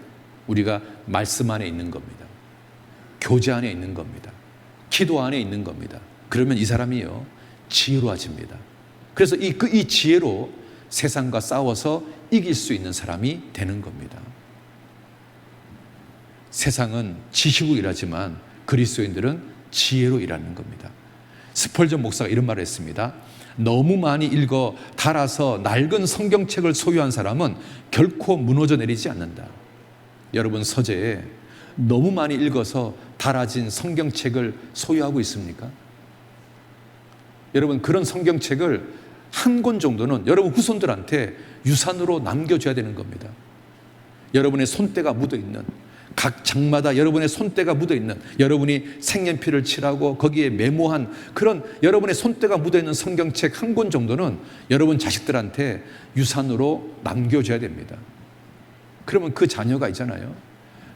우리가 말씀 안에 있는 겁니다. 교제 안에 있는 겁니다. 기도 안에 있는 겁니다. 그러면 이 사람이요 지혜로워집니다. 그래서 이 지혜로 세상과 싸워서 이길 수 있는 사람이 되는 겁니다. 세상은 지식으로 일하지만 그리스도인들은 지혜로 일하는 겁니다. 스펄전 목사가 이런 말을 했습니다. 너무 많이 읽어 달아서 낡은 성경책을 소유한 사람은 결코 무너져 내리지 않는다. 여러분, 서재에 너무 많이 읽어서 달아진 성경책을 소유하고 있습니까? 여러분, 그런 성경책을 한 권 정도는 여러분 후손들한테 유산으로 남겨줘야 되는 겁니다. 여러분의 손때가 묻어있는, 각 장마다 여러분의 손때가 묻어있는, 여러분이 색연필을 칠하고 거기에 메모한 그런 여러분의 손때가 묻어있는 성경책 한 권 정도는 여러분 자식들한테 유산으로 남겨줘야 됩니다. 그러면 그 자녀가 있잖아요,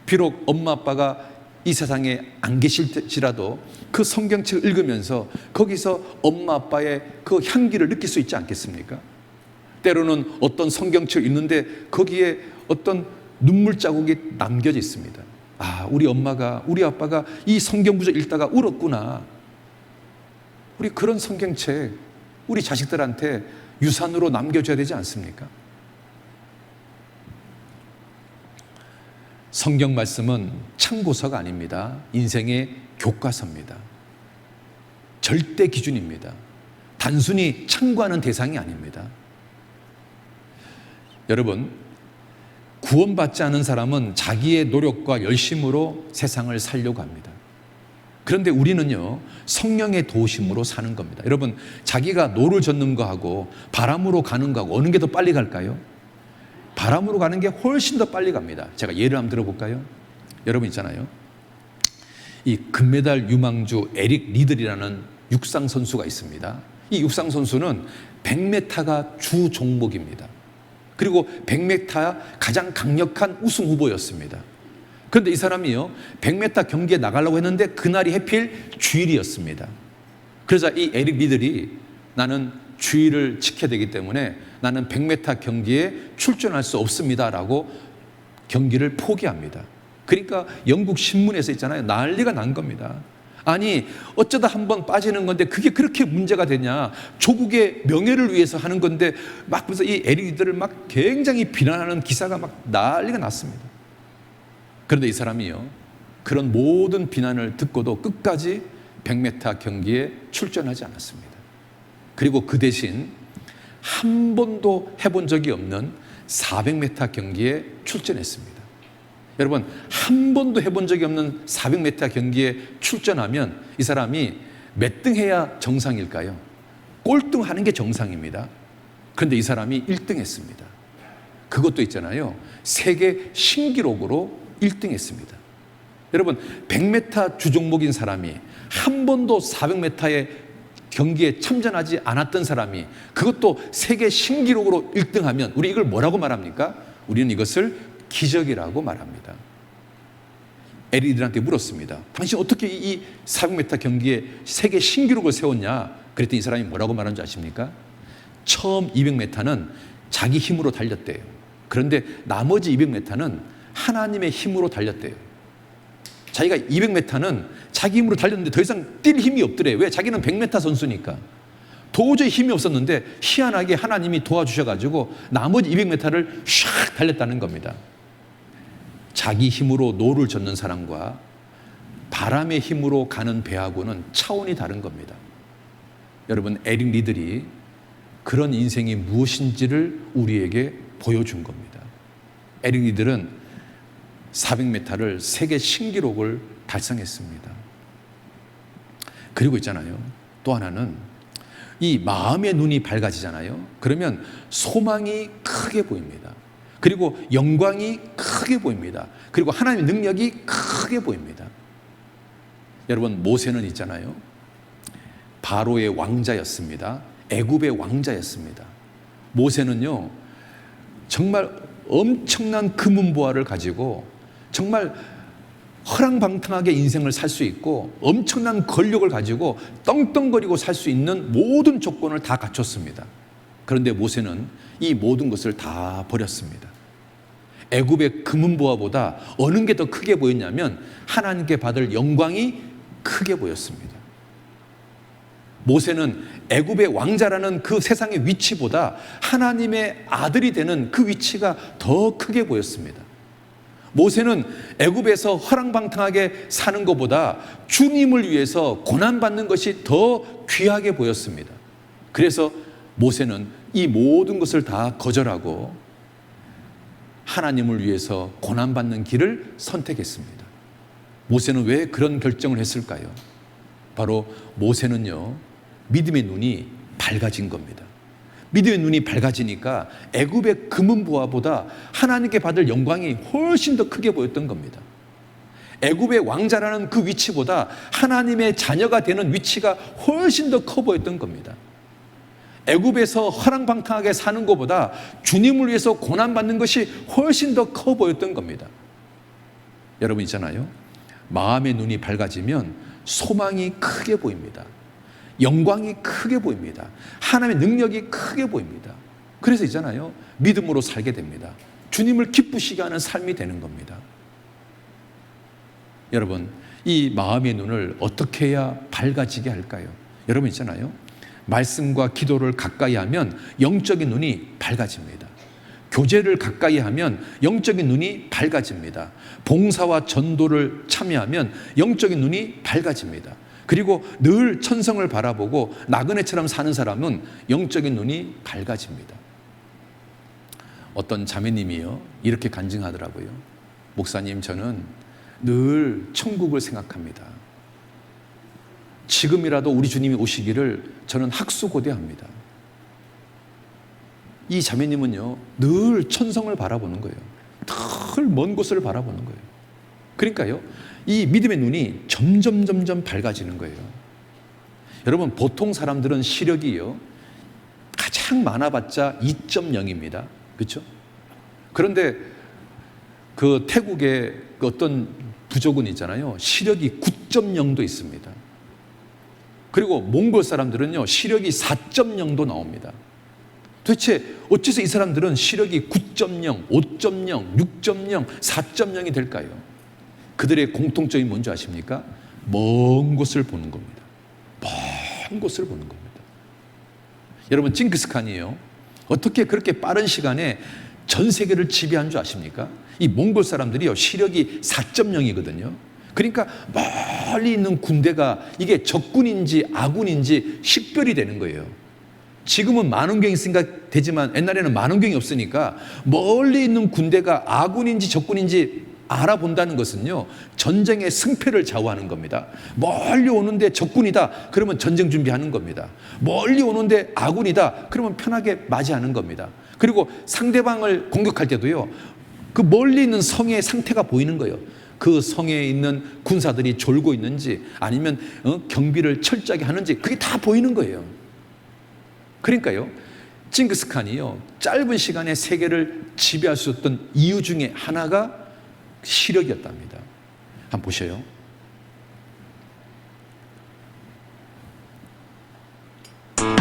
비록 엄마 아빠가 이 세상에 안 계실지라도 그 성경책을 읽으면서 거기서 엄마 아빠의 그 향기를 느낄 수 있지 않겠습니까? 때로는 어떤 성경책을 읽는데 거기에 어떤 눈물 자국이 남겨져 있습니다. 아, 우리 엄마가, 우리 아빠가 이 성경 구절 읽다가 울었구나. 우리 그런 성경책 우리 자식들한테 유산으로 남겨줘야 되지 않습니까? 성경 말씀은 참고서가 아닙니다. 인생의 교과서입니다. 절대 기준입니다. 단순히 참고하는 대상이 아닙니다. 여러분, 구원받지 않은 사람은 자기의 노력과 열심으로 세상을 살려고 합니다. 그런데 우리는요, 성령의 도우심으로 사는 겁니다. 여러분, 자기가 노를 젓는 거하고 바람으로 가는 거하고 어느 게 더 빨리 갈까요? 바람으로 가는 게 훨씬 더 빨리 갑니다. 제가 예를 한번 들어볼까요? 여러분 있잖아요, 이 금메달 유망주 에릭 리들이라는 육상 선수가 있습니다. 이 육상 선수는 100m가 주 종목입니다. 그리고 100m 가장 강력한 우승 후보였습니다. 그런데 이 사람이요, 100m 경기에 나가려고 했는데 그날이 하필 주일이었습니다. 그래서 이 에릭 리들이 나는 주일을 지켜야 되기 때문에 나는 100m 경기에 출전할 수 없습니다라고 경기를 포기합니다. 그러니까 영국 신문에서 있잖아요, 난리가 난 겁니다. 아니, 어쩌다 한번 빠지는 건데 그게 그렇게 문제가 되냐, 조국의 명예를 위해서 하는 건데, 막 그래서 이 에릭들을 막 굉장히 비난하는 기사가 막 난리가 났습니다. 그런데 이 사람이요, 그런 모든 비난을 듣고도 끝까지 100m 경기에 출전하지 않았습니다. 그리고 그 대신 한 번도 해본 적이 없는 400m 경기에 출전했습니다. 여러분, 한 번도 해본 적이 없는 400m 경기에 출전하면 이 사람이 몇 등 해야 정상일까요? 꼴등 하는 게 정상입니다. 그런데 이 사람이 1등 했습니다. 그것도 있잖아요, 세계 신기록으로 1등 했습니다. 여러분, 100m 주종목인 사람이 한 번도 400m의 경기에 참전하지 않았던 사람이 그것도 세계 신기록으로 1등하면 우리 이걸 뭐라고 말합니까? 우리는 이것을 기적이라고 말합니다. 에릭들한테 물었습니다. 당신 어떻게 이 400m 경기에 세계 신기록을 세웠냐? 그랬더니 이 사람이 뭐라고 말하는지 아십니까? 처음 200m는 자기 힘으로 달렸대요. 그런데 나머지 200m는 하나님의 힘으로 달렸대요. 자기가 200m는 자기 힘으로 달렸는데 더 이상 뛸 힘이 없더래. 왜? 자기는 100m 선수니까. 도저히 힘이 없었는데 희한하게 하나님이 도와주셔가지고 나머지 200m를 샥 달렸다는 겁니다. 자기 힘으로 노를 젓는 사람과 바람의 힘으로 가는 배하고는 차원이 다른 겁니다. 여러분, 에릭 리들이 그런 인생이 무엇인지를 우리에게 보여준 겁니다. 에릭 리들은 400m를 세계 신기록을 달성했습니다. 그리고 있잖아요, 또 하나는 이 마음의 눈이 밝아지잖아요. 그러면 소망이 크게 보입니다. 그리고 영광이 크게 보입니다. 그리고 하나님의 능력이 크게 보입니다. 여러분, 모세는 있잖아요, 바로의 왕자였습니다. 애굽의 왕자였습니다. 모세는요, 정말 엄청난 금은보화를 가지고 정말 허랑방탕하게 인생을 살 수 있고 엄청난 권력을 가지고 떵떵거리고 살 수 있는 모든 조건을 다 갖췄습니다. 그런데 모세는 이 모든 것을 다 버렸습니다. 애굽의 금은보화보다 어느 게 더 크게 보였냐면 하나님께 받을 영광이 크게 보였습니다. 모세는 애굽의 왕자라는 그 세상의 위치보다 하나님의 아들이 되는 그 위치가 더 크게 보였습니다. 모세는 애굽에서 허랑방탕하게 사는 것보다 주님을 위해서 고난받는 것이 더 귀하게 보였습니다. 그래서 모세는 이 모든 것을 다 거절하고 하나님을 위해서 고난받는 길을 선택했습니다. 모세는 왜 그런 결정을 했을까요? 바로 모세는요, 믿음의 눈이 밝아진 겁니다. 믿음의 눈이 밝아지니까 애굽의 금은 부하보다 하나님께 받을 영광이 훨씬 더 크게 보였던 겁니다. 애굽의 왕자라는 그 위치보다 하나님의 자녀가 되는 위치가 훨씬 더 커 보였던 겁니다. 애굽에서 허랑방탕하게 사는 것보다 주님을 위해서 고난받는 것이 훨씬 더 커 보였던 겁니다. 여러분 있잖아요, 마음의 눈이 밝아지면 소망이 크게 보입니다. 영광이 크게 보입니다. 하나님의 능력이 크게 보입니다. 그래서 있잖아요, 믿음으로 살게 됩니다. 주님을 기쁘시게 하는 삶이 되는 겁니다. 여러분, 이 마음의 눈을 어떻게 해야 밝아지게 할까요? 여러분 있잖아요, 말씀과 기도를 가까이 하면 영적인 눈이 밝아집니다. 교제를 가까이 하면 영적인 눈이 밝아집니다. 봉사와 전도를 참여하면 영적인 눈이 밝아집니다. 그리고 늘 천성을 바라보고 나그네처럼 사는 사람은 영적인 눈이 밝아집니다. 어떤 자매님이요, 이렇게 간증하더라고요. 목사님, 저는 늘 천국을 생각합니다. 지금이라도 우리 주님이 오시기를 저는 학수고대합니다. 이 자매님은요, 늘 천성을 바라보는 거예요. 늘 먼 곳을 바라보는 거예요. 그러니까요, 이 믿음의 눈이 점점 밝아지는 거예요. 여러분, 보통 사람들은 시력이요, 가장 많아봤자 2.0입니다. 그렇죠? 그런데 그 태국의 그 어떤 부족은 있잖아요, 시력이 9.0도 있습니다. 그리고 몽골 사람들은요, 시력이 4.0도 나옵니다. 도대체 어째서 이 사람들은 시력이 9.0, 5.0, 6.0, 4.0이 될까요? 그들의 공통점이 뭔지 아십니까? 먼 곳을 보는 겁니다. 먼 곳을 보는 겁니다. 여러분, 징기스칸이요, 어떻게 그렇게 빠른 시간에 전 세계를 지배한 줄 아십니까? 이 몽골 사람들이요, 시력이 4.0이거든요. 그러니까 멀리 있는 군대가 이게 적군인지 아군인지 식별이 되는 거예요. 지금은 만원경이 있으니까 되지만 옛날에는 만원경이 없으니까 멀리 있는 군대가 아군인지 적군인지 알아본다는 것은요, 전쟁의 승패를 좌우하는 겁니다. 멀리 오는데 적군이다, 그러면 전쟁 준비하는 겁니다. 멀리 오는데 아군이다, 그러면 편하게 맞이하는 겁니다. 그리고 상대방을 공격할 때도요, 그 멀리 있는 성의 상태가 보이는 거예요. 그 성에 있는 군사들이 졸고 있는지 아니면 경비를 철저하게 하는지 그게 다 보이는 거예요. 그러니까요, 징기스칸이요, 짧은 시간에 세계를 지배할 수 있었던 이유 중에 하나가 시력이었답니다. 한번 보셔요.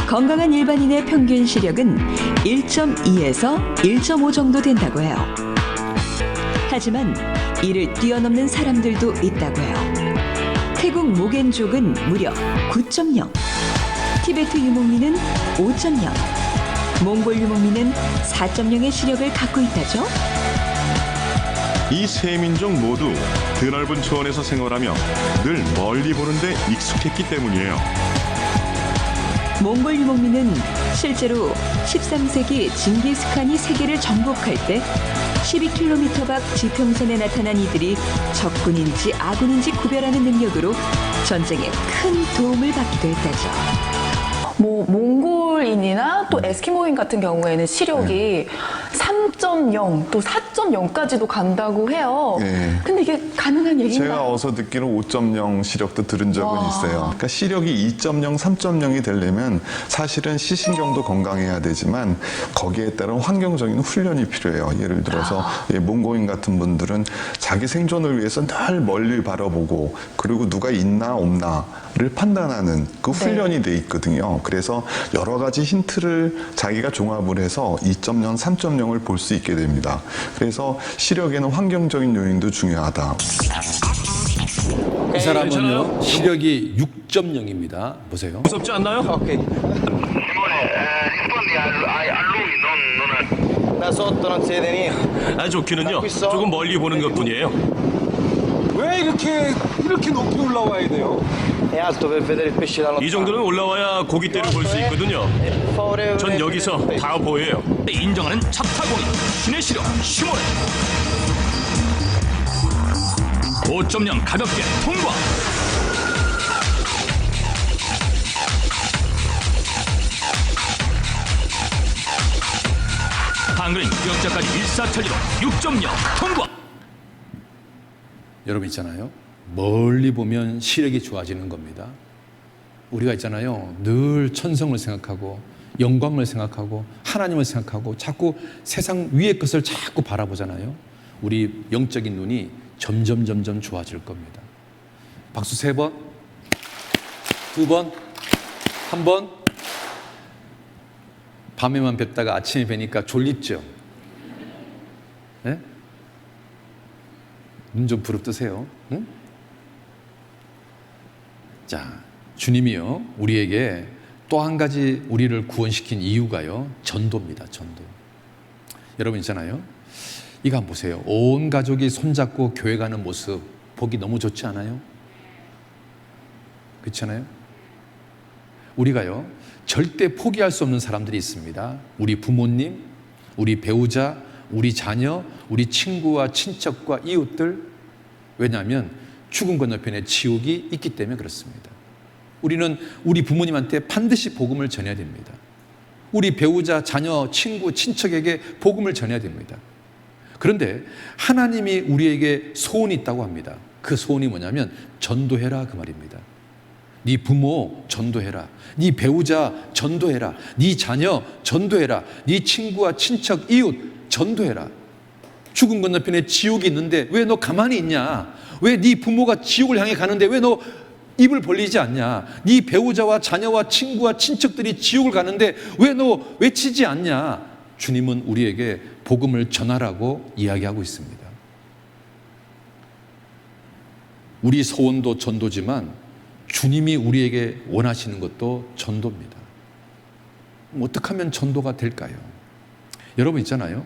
건강한 일반인의 평균 시력은 1.2에서 1.5 정도 된다고 해요. 하지만 이를 뛰어넘는 사람들도 있다고 해요. 태국 모겐족은 무려 9.0, 티베트 유목민은 5.0, 몽골 유목민은 4.0의 시력을 갖고 있다죠. 이 세 민족 모두 드넓은 초원에서 생활하며 늘 멀리 보는데 익숙했기 때문이에요. 몽골 유목민은 실제로 13세기 징기스칸이 세계를 정복할 때 12km 밖 지평선에 나타난 이들이 적군인지 아군인지 구별하는 능력으로 전쟁에 큰 도움을 받기도 했다죠. 뭐 몽골인이나 또 에스키모인 같은 경우에는 시력이 3.0 또 4.0까지도 간다고 해요. 네. 근데 이게 가능한 얘기인가요? 제가 어서 듣기로 5.0 시력도 들은 적은 있어요. 그러니까 시력이 2.0, 3.0이 되려면 사실은 시신경도 건강해야 되지만 거기에 따른 환경적인 훈련이 필요해요. 예를 들어서 몽고인 같은 분들은 자기 생존을 위해서 늘 멀리 바라보고 그리고 누가 있나 없나를 판단하는 그 훈련이 돼 있거든요. 그래서 여러 가지 힌트를 자기가 종합을 해서 2.0, 3.0을 볼 수 있게 됩니다. 그래서 시력에는 환경적인 요인도 중요하다. 이 사람은요, 시력이 6.0입니다. 보세요. 무섭지 않나요? Da sotto non si vede niente. 아, 좋기는요. 조금 멀리 보는 것뿐이에요. 왜 이렇게 높이 올라와야 돼요? È alto per vedere il pesce da 이 lontano. 정도는 올라와야 고깃대를 볼 수 있거든요. 전 여기서 다 보여요. 인정하는 착타공인 신의 시력 시몬 5.0 가볍게 통과. 한글은 기억자까지 일사천리로 6.0 통과. 여러분 있잖아요. 멀리 보면 시력이 좋아지는 겁니다. 우리가 있잖아요. 늘 천성을 생각하고 영광을 생각하고 하나님을 생각하고 자꾸 세상 위의 것을 자꾸 바라보잖아요. 우리 영적인 눈이 점점 좋아질 겁니다. 박수 3번, 2번, 1번. 밤에만 뵙다가 아침에 뵈니까 졸립죠? 네? 눈 좀 부릅뜨세요. 응? 자, 주님이요, 우리에게 또 한 가지 우리를 구원시킨 이유가요, 전도입니다. 전도. 여러분 있잖아요. 이거 한번 보세요. 온 가족이 손잡고 교회 가는 모습 보기 너무 좋지 않아요? 그렇지 않아요? 우리가요, 절대 포기할 수 없는 사람들이 있습니다. 우리 부모님, 우리 배우자, 우리 자녀, 우리 친구와 친척과 이웃들. 왜냐하면 죽은 건너편에 지옥이 있기 때문에 그렇습니다. 우리는 우리 부모님한테 반드시 복음을 전해야 됩니다. 우리 배우자, 자녀, 친구, 친척에게 복음을 전해야 됩니다. 그런데 하나님이 우리에게 소원이 있다고 합니다. 그 소원이 뭐냐면 전도해라, 그 말입니다. 네 부모 전도해라, 네 배우자 전도해라, 네 자녀 전도해라, 네 친구와 친척, 이웃 전도해라. 죽은 건너편에 지옥이 있는데 왜 너 가만히 있냐? 왜 네 부모가 지옥을 향해 가는데 왜 너 입을 벌리지 않냐? 네 배우자와 자녀와 친구와 친척들이 지옥을 가는데 왜 너 외치지 않냐? 주님은 우리에게 복음을 전하라고 이야기하고 있습니다. 우리 소원도 전도지만 주님이 우리에게 원하시는 것도 전도입니다. 어떻게 하면 전도가 될까요? 여러분 있잖아요.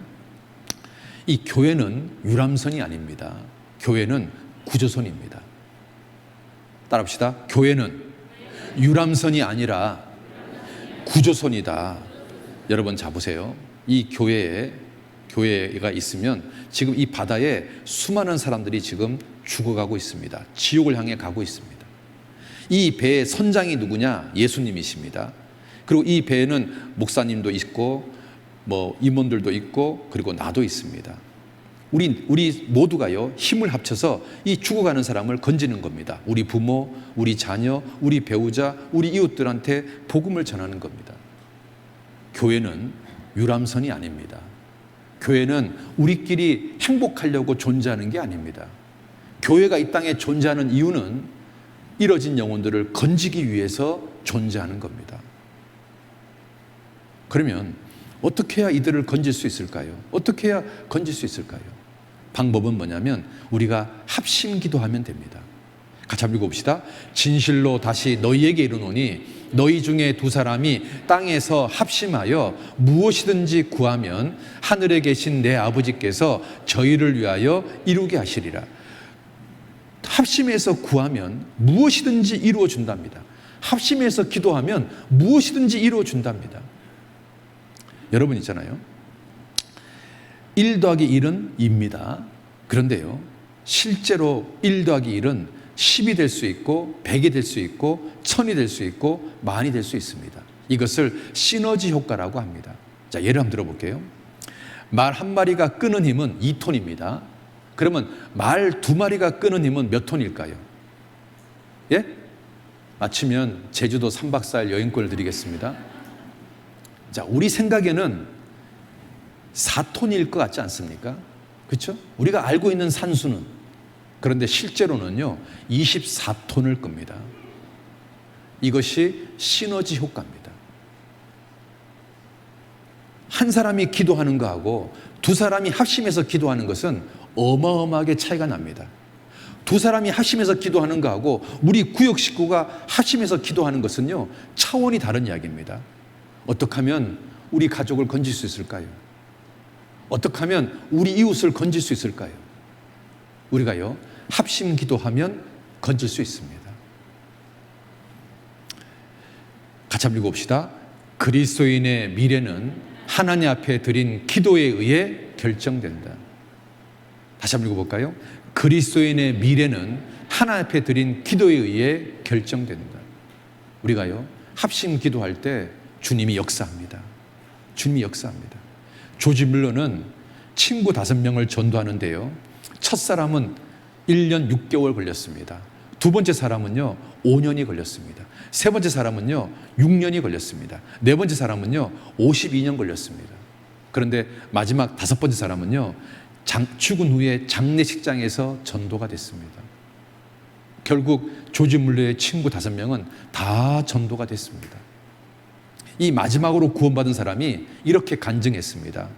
이 교회는 유람선이 아닙니다. 교회는 구조선입니다. 따라합시다. 교회는 유람선이 아니라 구조선이다. 여러분 자 보세요. 이 교회가 있으면 지금 이 바다에 수많은 사람들이 지금 죽어가고 있습니다. 지옥을 향해 가고 있습니다. 이 배의 선장이 누구냐? 예수님이십니다. 그리고 이 배에는 목사님도 있고 뭐 임원들도 있고 그리고 나도 있습니다. 우리 모두가요, 힘을 합쳐서 이 죽어가는 사람을 건지는 겁니다. 우리 부모, 우리 자녀, 우리 배우자, 우리 이웃들한테 복음을 전하는 겁니다. 교회는 유람선이 아닙니다. 교회는 우리끼리 행복하려고 존재하는 게 아닙니다. 교회가 이 땅에 존재하는 이유는 잃어진 영혼들을 건지기 위해서 존재하는 겁니다. 그러면 어떻게 해야 이들을 건질 수 있을까요? 어떻게 해야 건질 수 있을까요? 방법은 뭐냐면 우리가 합심 기도하면 됩니다. 같이 한번 읽어봅시다. 진실로 다시 너희에게 이르노니 너희 중에 두 사람이 땅에서 합심하여 무엇이든지 구하면 하늘에 계신 내 아버지께서 저희를 위하여 이루게 하시리라. 합심해서 구하면 무엇이든지 이루어 준답니다. 합심해서 기도하면 무엇이든지 이루어 준답니다. 여러분 있잖아요. 1 더하기 1은 2입니다. 그런데요, 실제로 1 더하기 1은 10이 될 수 있고 100이 될 수 있고 1000이 될 수 있고 만이 될 수 있습니다. 이것을 시너지 효과라고 합니다. 자, 예를 한번 들어볼게요. 말 한 마리가 끄는 힘은 2톤입니다. 그러면 말 2마리가 끄는 힘은 몇 톤일까요? 예? 맞추면 제주도 3박 4일 여행권을 드리겠습니다. 자, 우리 생각에는 4톤일 것 같지 않습니까? 그렇죠? 우리가 알고 있는 산수는. 그런데 실제로는요 24톤을 끕니다. 이것이 시너지 효과입니다. 한 사람이 기도하는 거하고 두 사람이 합심해서 기도하는 것은 어마어마하게 차이가 납니다. 두 사람이 합심해서 기도하는 거하고 우리 구역 식구가 합심해서 기도하는 것은요 차원이 다른 이야기입니다. 어떻게 하면 우리 가족을 건질 수 있을까요? 어떻게 하면 우리 이웃을 건질 수 있을까요? 우리가요 합심 기도하면 건질 수 있습니다. 같이 한번 읽어봅시다. 그리스도인의 미래는 하나님 앞에 드린 기도에 의해 결정된다. 다시 한번 읽어볼까요? 그리스도인의 미래는 하나님 앞에 드린 기도에 의해 결정된다. 우리가요, 합심 기도할 때 주님이 역사합니다. 주님이 역사합니다. 조지 뮬러는 친구 5명을 전도하는데요, 첫 사람은 1년 6개월 걸렸습니다. 두 번째 사람은요 5년이 걸렸습니다. 세 번째 사람은요 6년이 걸렸습니다. 네 번째 사람은요 52년 걸렸습니다. 그런데 마지막 5번째 사람은요 죽은 후에 장례식장에서 전도가 됐습니다. 결국 조지 뮬러의 친구 5명은 다 전도가 됐습니다. 이 마지막으로 구원받은 사람이 이렇게 간증했습니다.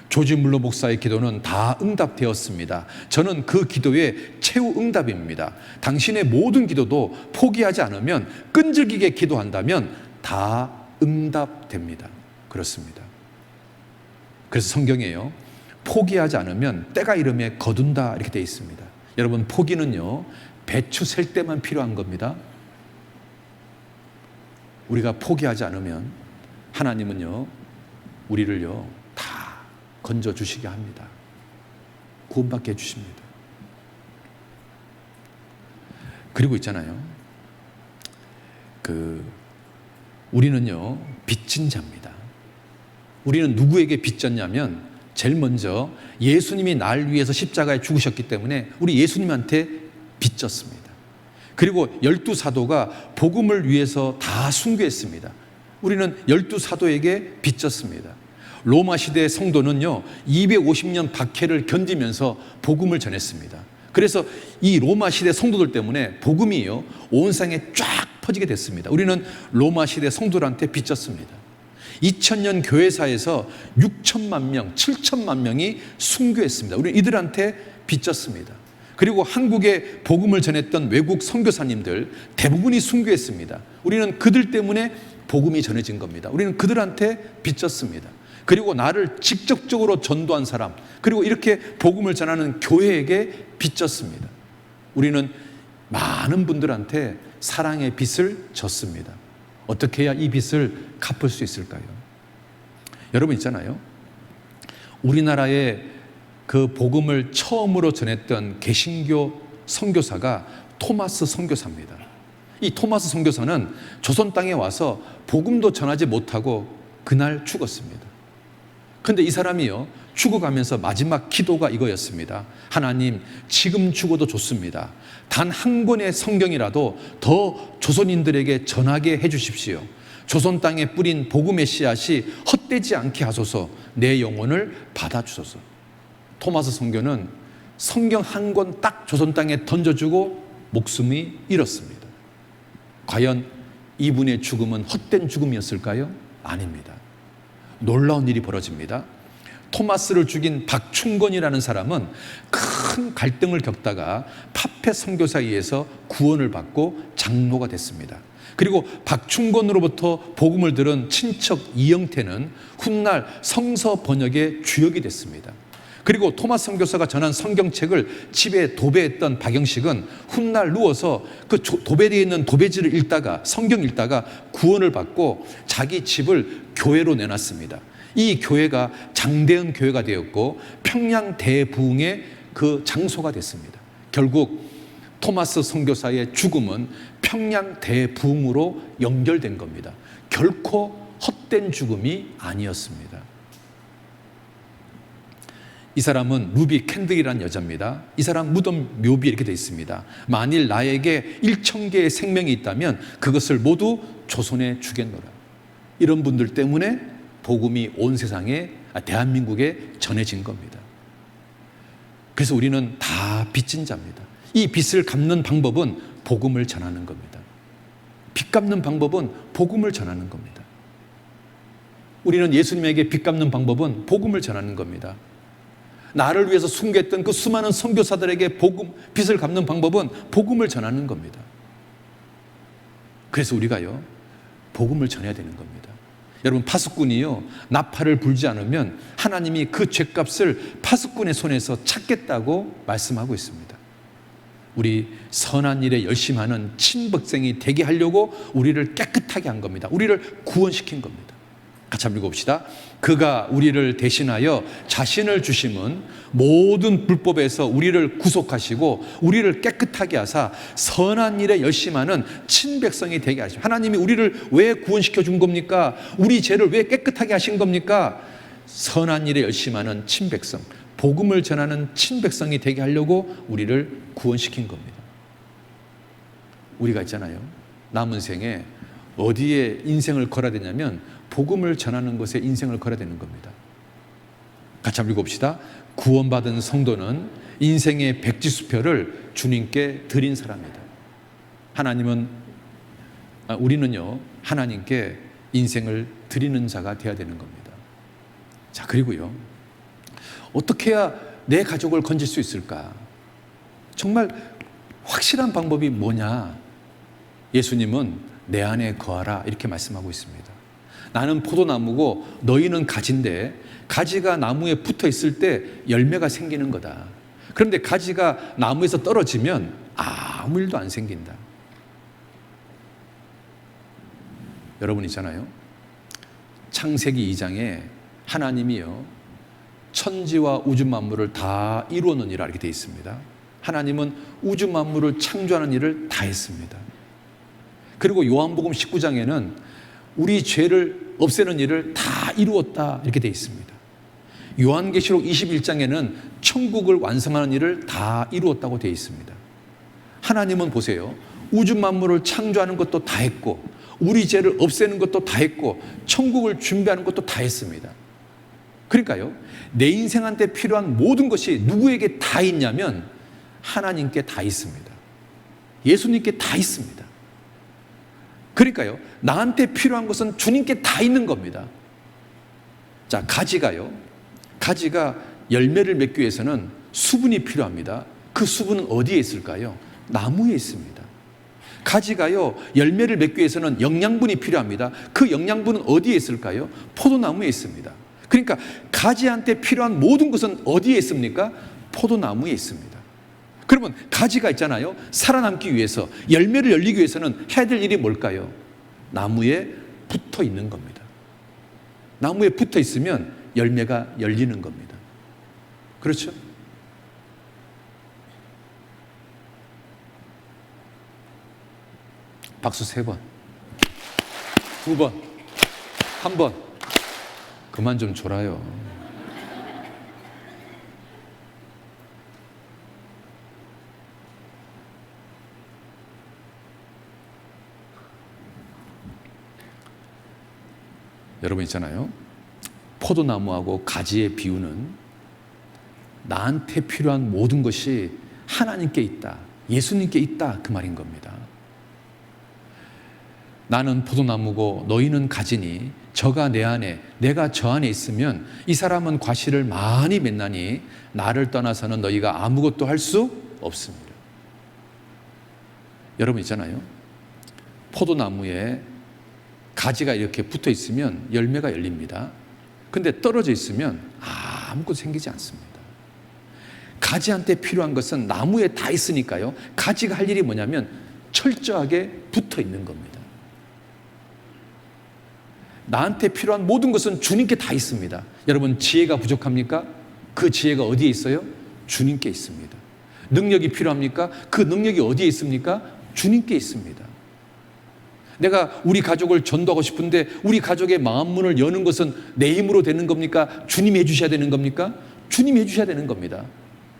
조지 뮬러 목사의 기도는 다 응답되었습니다. 저는 그 기도의 최후 응답입니다. 당신의 모든 기도도 포기하지 않으면, 끈질기게 기도한다면 다 응답됩니다. 그렇습니다. 그래서 성경에요, 포기하지 않으면 때가 이름에 거둔다 이렇게 되어 있습니다. 여러분, 포기는요 배추 셀 때만 필요한 겁니다. 우리가 포기하지 않으면 하나님은요 우리를요 다 건져주시게 합니다. 구원받게 해주십니다. 그리고 있잖아요, 우리는요 빚진 자입니다. 우리는 누구에게 빚졌냐면, 제일 먼저 예수님이 날 위해서 십자가에 죽으셨기 때문에 우리 예수님한테 빚졌습니다. 그리고 12사도가 복음을 위해서 다 순교했습니다. 우리는 12사도에게 빚졌습니다. 로마 시대의 성도는요 250년 박해를 견디면서 복음을 전했습니다. 그래서 이 로마 시대 성도들 때문에 복음이요 온 세상에 쫙 퍼지게 됐습니다. 우리는 로마 시대 성도들한테 빚졌습니다. 2000년 교회사에서 6천만 명, 7천만 명이 순교했습니다. 우리는 이들한테 빚졌습니다. 그리고 한국에 복음을 전했던 외국 선교사님들 대부분이 순교했습니다. 우리는 그들 때문에 복음이 전해진 겁니다. 우리는 그들한테 빚졌습니다. 그리고 나를 직접적으로 전도한 사람, 그리고 이렇게 복음을 전하는 교회에게 빚졌습니다. 우리는 많은 분들한테 사랑의 빚을 졌습니다. 어떻게 해야 이 빚을 갚을 수 있을까요? 여러분 있잖아요, 우리나라에 그 복음을 처음으로 전했던 개신교 선교사가 토마스 선교사입니다. 이 토마스 선교사는 조선 땅에 와서 복음도 전하지 못하고 그날 죽었습니다. 그런데 이 사람이요 죽어가면서 마지막 기도가 이거였습니다. 하나님, 지금 죽어도 좋습니다. 단 한 권의 성경이라도 더 조선인들에게 전하게 해주십시오. 조선 땅에 뿌린 복음의 씨앗이 헛되지 않게 하소서. 내 영혼을 받아주소서. 토마스 선교는 성경 한 권 딱 조선 땅에 던져주고 목숨이 잃었습니다. 과연 이분의 죽음은 헛된 죽음이었을까요? 아닙니다. 놀라운 일이 벌어집니다. 토마스를 죽인 박충건이라는 사람은 큰 갈등을 겪다가 파페 선교사에 의해서 구원을 받고 장로가 됐습니다. 그리고 박충건으로부터 복음을 들은 친척 이영태는 훗날 성서 번역의 주역이 됐습니다. 그리고 토마스 선교사가 전한 성경책을 집에 도배했던 박영식은 훗날 누워서 그 도배되어 있는 도배지를 읽다가, 성경 읽다가 구원을 받고 자기 집을 교회로 내놨습니다. 이 교회가 장대현 교회가 되었고 평양 대부흥의 그 장소가 됐습니다. 결국 토마스 선교사의 죽음은 평양 대부흥으로 연결된 겁니다. 결코 헛된 죽음이 아니었습니다. 이 사람은 루비 캔들이라는 여자입니다. 이 사람 무덤 묘비에 이렇게 되어 있습니다. 만일 나에게 1000개의 생명이 있다면 그것을 모두 조선에 주겠노라. 이런 분들 때문에 복음이 온 세상에, 대한민국에 전해진 겁니다. 그래서 우리는 다 빚진 자입니다. 이 빚을 갚는 방법은 복음을 전하는 겁니다. 빚 갚는 방법은 복음을 전하는 겁니다. 우리는 예수님에게 빚 갚는 방법은 복음을 전하는 겁니다. 나를 위해서 순교했던 그 수많은 선교사들에게 빚을 갚는 방법은 복음을 전하는 겁니다. 그래서 우리가요 복음을 전해야 되는 겁니다. 여러분, 파수꾼이요 나팔을 불지 않으면 하나님이 그 죗값을 파수꾼의 손에서 찾겠다고 말씀하고 있습니다. 우리 선한 일에 열심히 하는 친백성이 되게 하려고 우리를 깨끗하게 한 겁니다. 우리를 구원시킨 겁니다. 같이 한번 읽어봅시다. 그가 우리를 대신하여 자신을 주심은 모든 불법에서 우리를 구속하시고 우리를 깨끗하게 하사 선한 일에 열심히 하는 친백성이 되게 하십니다. 하나님이 우리를 왜 구원시켜 준 겁니까? 우리 죄를 왜 깨끗하게 하신 겁니까? 선한 일에 열심히 하는 친백성, 복음을 전하는 친백성이 되게 하려고 우리를 구원시킨 겁니다. 우리가 있잖아요, 남은 생에 어디에 인생을 걸어야 되냐면 복음을 전하는 것에 인생을 걸어야 되는 겁니다. 같이 한번 읽어봅시다. 구원받은 성도는 인생의 백지수표를 주님께 드린 사람이다. 우리는요, 하나님께 인생을 드리는 자가 되어야 되는 겁니다. 자, 그리고요, 어떻게 해야 내 가족을 건질 수 있을까? 정말 확실한 방법이 뭐냐? 예수님은 내 안에 거하라 이렇게 말씀하고 있습니다. 나는 포도나무고 너희는 가지인데 가지가 나무에 붙어 있을 때 열매가 생기는 거다. 그런데 가지가 나무에서 떨어지면 아무 일도 안 생긴다. 여러분 있잖아요, 창세기 2장에 하나님이요 천지와 우주 만물을 다 이루었느니라 이렇게 되어 있습니다. 하나님은 우주 만물을 창조하는 일을 다 했습니다. 그리고 요한복음 19장에는 우리 죄를 없애는 일을 다 이루었다 이렇게 되어 있습니다. 요한계시록 21장에는 천국을 완성하는 일을 다 이루었다고 되어 있습니다. 하나님은 보세요, 우주 만물을 창조하는 것도 다 했고 우리 죄를 없애는 것도 다 했고 천국을 준비하는 것도 다 했습니다. 그러니까요, 내 인생한테 필요한 모든 것이 누구에게 다 있냐면 하나님께 다 있습니다. 예수님께 다 있습니다. 그러니까요, 나한테 필요한 것은 주님께 다 있는 겁니다. 자, 가지가 열매를 맺기 위해서는 수분이 필요합니다. 그 수분은 어디에 있을까요? 나무에 있습니다. 가지가요, 열매를 맺기 위해서는 영양분이 필요합니다. 그 영양분은 어디에 있을까요? 포도나무에 있습니다. 그러니까 가지한테 필요한 모든 것은 어디에 있습니까? 포도나무에 있습니다. 그러면 가지가 있잖아요, 살아남기 위해서, 열매를 열리기 위해서는 해야 될 일이 뭘까요? 나무에 붙어 있는 겁니다. 나무에 붙어 있으면 열매가 열리는 겁니다. 그렇죠? 박수 3번, 2번, 1번. 그만 좀 졸아요. 여러분 있잖아요, 포도나무하고 가지의 비유는 나한테 필요한 모든 것이 하나님께 있다, 예수님께 있다, 그 말인 겁니다. 나는 포도나무고 너희는 가지니 저가 내 안에 내가 저 안에 있으면 이 사람은 과실을 많이 맺나니 나를 떠나서는 너희가 아무것도 할 수 없습니다. 여러분 있잖아요, 포도나무에 가지가 이렇게 붙어 있으면 열매가 열립니다. 근데 떨어져 있으면 아무것도 생기지 않습니다. 가지한테 필요한 것은 나무에 다 있으니까요, 가지가 할 일이 뭐냐면 철저하게 붙어 있는 겁니다. 나한테 필요한 모든 것은 주님께 다 있습니다. 여러분, 지혜가 부족합니까? 그 지혜가 어디에 있어요? 주님께 있습니다. 능력이 필요합니까? 그 능력이 어디에 있습니까? 주님께 있습니다. 내가 우리 가족을 전도하고 싶은데 우리 가족의 마음 문을 여는 것은 내 힘으로 되는 겁니까? 주님이 해주셔야 되는 겁니까? 주님이 해주셔야 되는 겁니다.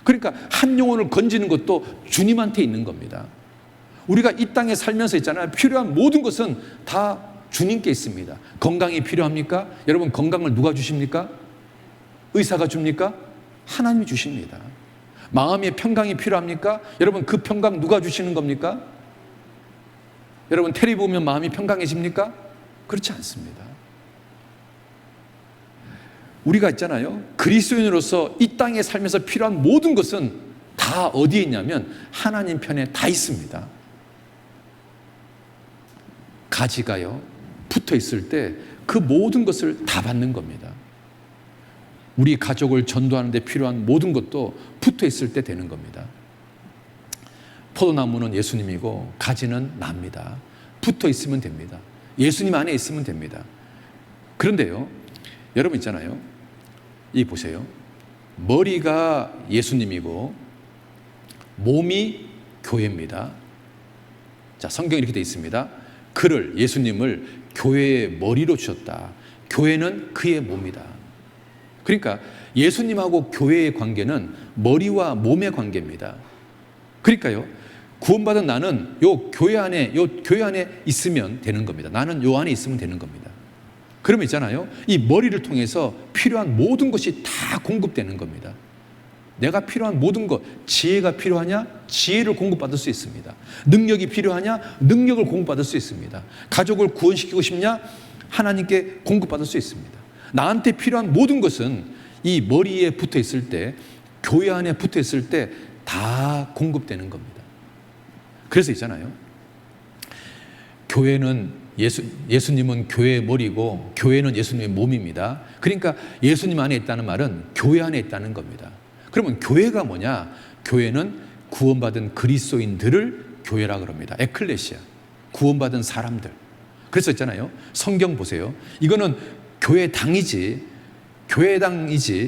그러니까 한 영혼을 건지는 것도 주님한테 있는 겁니다. 우리가 이 땅에 살면서 있잖아요, 필요한 모든 것은 다 주님께 있습니다. 건강이 필요합니까? 여러분, 건강을 누가 주십니까? 의사가 줍니까? 하나님이 주십니다. 마음의 평강이 필요합니까? 여러분, 그 평강 누가 주시는 겁니까? 여러분, 테레비 보면 마음이 평강해집니까? 그렇지 않습니다. 우리가 있잖아요, 그리스도인으로서 이 땅에 살면서 필요한 모든 것은 다 어디에 있냐면 하나님 편에 다 있습니다. 가지가요, 붙어 있을 때 그 모든 것을 다 받는 겁니다. 우리 가족을 전도하는 데 필요한 모든 것도 붙어 있을 때 되는 겁니다. 포도나무는 예수님이고 가지는 납니다. 붙어 있으면 됩니다. 예수님 안에 있으면 됩니다. 그런데요, 여러분 있잖아요. 이 보세요. 머리가 예수님이고 몸이 교회입니다. 자, 성경에 이렇게 되어 있습니다. 그를, 예수님을 교회의 머리로 주셨다. 교회는 그의 몸이다. 그러니까 예수님하고 교회의 관계는 머리와 몸의 관계입니다. 그러니까요, 구원받은 나는 요 교회 안에 있으면 되는 겁니다. 나는 요 안에 있으면 되는 겁니다. 그러면 있잖아요, 이 머리를 통해서 필요한 모든 것이 다 공급되는 겁니다. 내가 필요한 모든 것, 지혜가 필요하냐? 지혜를 공급받을 수 있습니다. 능력이 필요하냐? 능력을 공급받을 수 있습니다. 가족을 구원시키고 싶냐? 하나님께 공급받을 수 있습니다. 나한테 필요한 모든 것은 이 머리에 붙어 있을 때, 교회 안에 붙어 있을 때 다 공급되는 겁니다. 그래서 있잖아요, 교회는 예수님은 교회의 머리고 교회는 예수님의 몸입니다. 그러니까 예수님 안에 있다는 말은 교회 안에 있다는 겁니다. 그러면 교회가 뭐냐? 교회는 구원받은 그리스도인들을 교회라 그럽니다. 에클레시아, 구원받은 사람들. 그래서 있잖아요, 성경 보세요. 이거는 교회당이지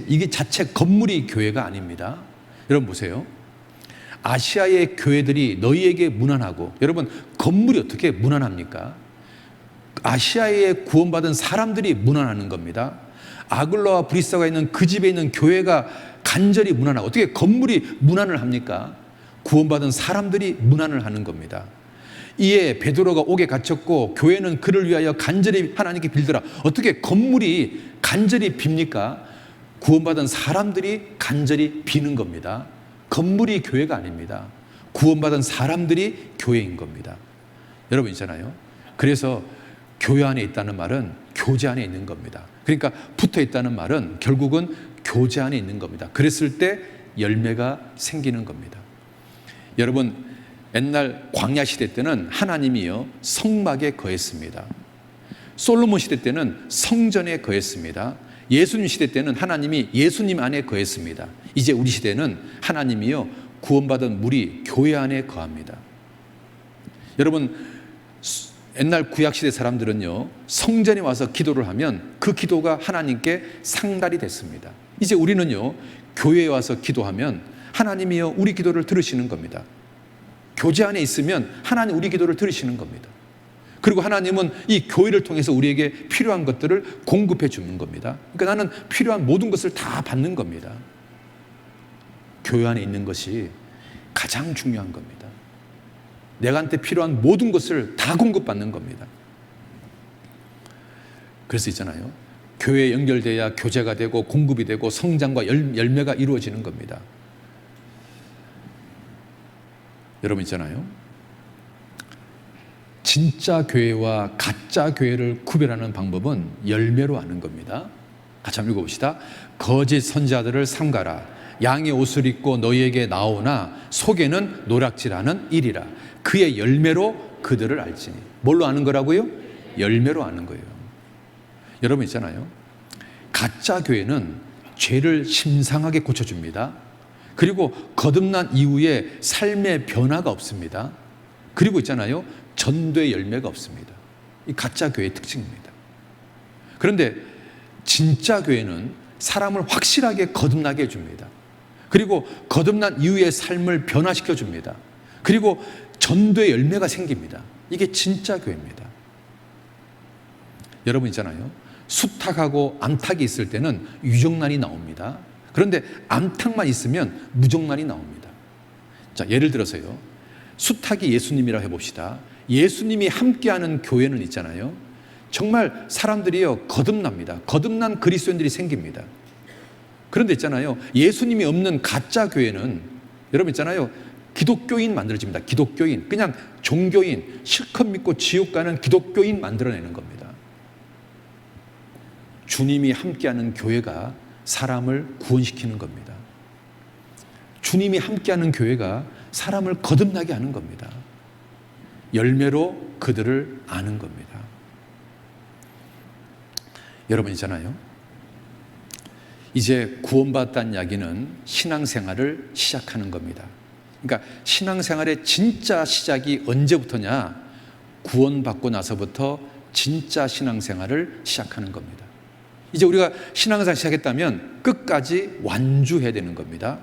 이게 자체 건물이 교회가 아닙니다. 여러분 보세요. 아시아의 교회들이 너희에게 무난하고, 여러분 건물이 어떻게 무난합니까? 아시아에 구원받은 사람들이 무난하는 겁니다. 아글라와 브리스가 있는 그 집에 있는 교회가 간절히 무난하고, 어떻게 건물이 무난을 합니까? 구원받은 사람들이 무난을 하는 겁니다. 이에 베드로가 옥에 갇혔고 교회는 그를 위하여 간절히 하나님께 빌더라. 어떻게 건물이 간절히 빕니까? 구원받은 사람들이 간절히 비는 겁니다. 건물이 교회가 아닙니다. 구원받은 사람들이 교회인 겁니다. 여러분 있잖아요, 그래서 교회 안에 있다는 말은 교제 안에 있는 겁니다. 그러니까 붙어 있다는 말은 결국은 교제 안에 있는 겁니다. 그랬을 때 열매가 생기는 겁니다. 여러분, 옛날 광야 시대 때는 하나님이요 성막에 거했습니다. 솔로몬 시대 때는 성전에 거했습니다. 예수님 시대 때는 하나님이 예수님 안에 거했습니다. 이제 우리 시대는 하나님이요 구원받은 무리 교회 안에 거합니다. 여러분, 옛날 구약시대 사람들은요 성전에 와서 기도를 하면 그 기도가 하나님께 상달이 됐습니다. 이제 우리는요 교회에 와서 기도하면 하나님이요 우리 기도를 들으시는 겁니다. 교제 안에 있으면 하나님 우리 기도를 들으시는 겁니다. 그리고 하나님은 이 교회를 통해서 우리에게 필요한 것들을 공급해 주는 겁니다. 그러니까 나는 필요한 모든 것을 다 받는 겁니다. 교회 안에 있는 것이 가장 중요한 겁니다. 내가한테 필요한 모든 것을 다 공급받는 겁니다. 그래서 있잖아요, 교회에 연결돼야 교제가 되고 공급이 되고 성장과 열매가 이루어지는 겁니다. 여러분 있잖아요, 진짜 교회와 가짜 교회를 구별하는 방법은 열매로 아는 겁니다. 같이 한번 읽어봅시다. 거짓 선지자들을 삼가라. 양의 옷을 입고 너희에게 나오나 속에는 노략질하는 일이라. 그의 열매로 그들을 알지니. 뭘로 아는 거라고요? 열매로 아는 거예요. 여러분 있잖아요, 가짜 교회는 죄를 심상하게 고쳐줍니다. 그리고 거듭난 이후에 삶의 변화가 없습니다. 그리고 있잖아요, 전도의 열매가 없습니다. 이 가짜 교회의 특징입니다. 그런데 진짜 교회는 사람을 확실하게 거듭나게 해줍니다. 그리고 거듭난 이후의 삶을 변화시켜 줍니다. 그리고 전도의 열매가 생깁니다. 이게 진짜 교회입니다. 여러분 있잖아요, 수탉하고 암탉이 있을 때는 유정란이 나옵니다. 그런데 암탉만 있으면 무정란이 나옵니다. 자, 예를 들어서요, 수탉이 예수님이라고 해봅시다. 예수님이 함께하는 교회는 있잖아요, 정말 사람들이요 거듭납니다. 거듭난 그리스도인들이 생깁니다. 그런데 있잖아요, 예수님이 없는 가짜 교회는 여러분 있잖아요, 기독교인 만들어집니다. 기독교인, 그냥 종교인, 실컷 믿고 지옥 가는 기독교인 만들어내는 겁니다. 주님이 함께하는 교회가 사람을 구원시키는 겁니다. 주님이 함께하는 교회가 사람을 거듭나게 하는 겁니다. 열매로 그들을 아는 겁니다. 여러분 있잖아요, 이제 구원받았다는 이야기는 신앙생활을 시작하는 겁니다. 그러니까 신앙생활의 진짜 시작이 언제부터냐? 구원받고 나서부터 진짜 신앙생활을 시작하는 겁니다. 이제 우리가 신앙생활 시작했다면 끝까지 완주해야 되는 겁니다.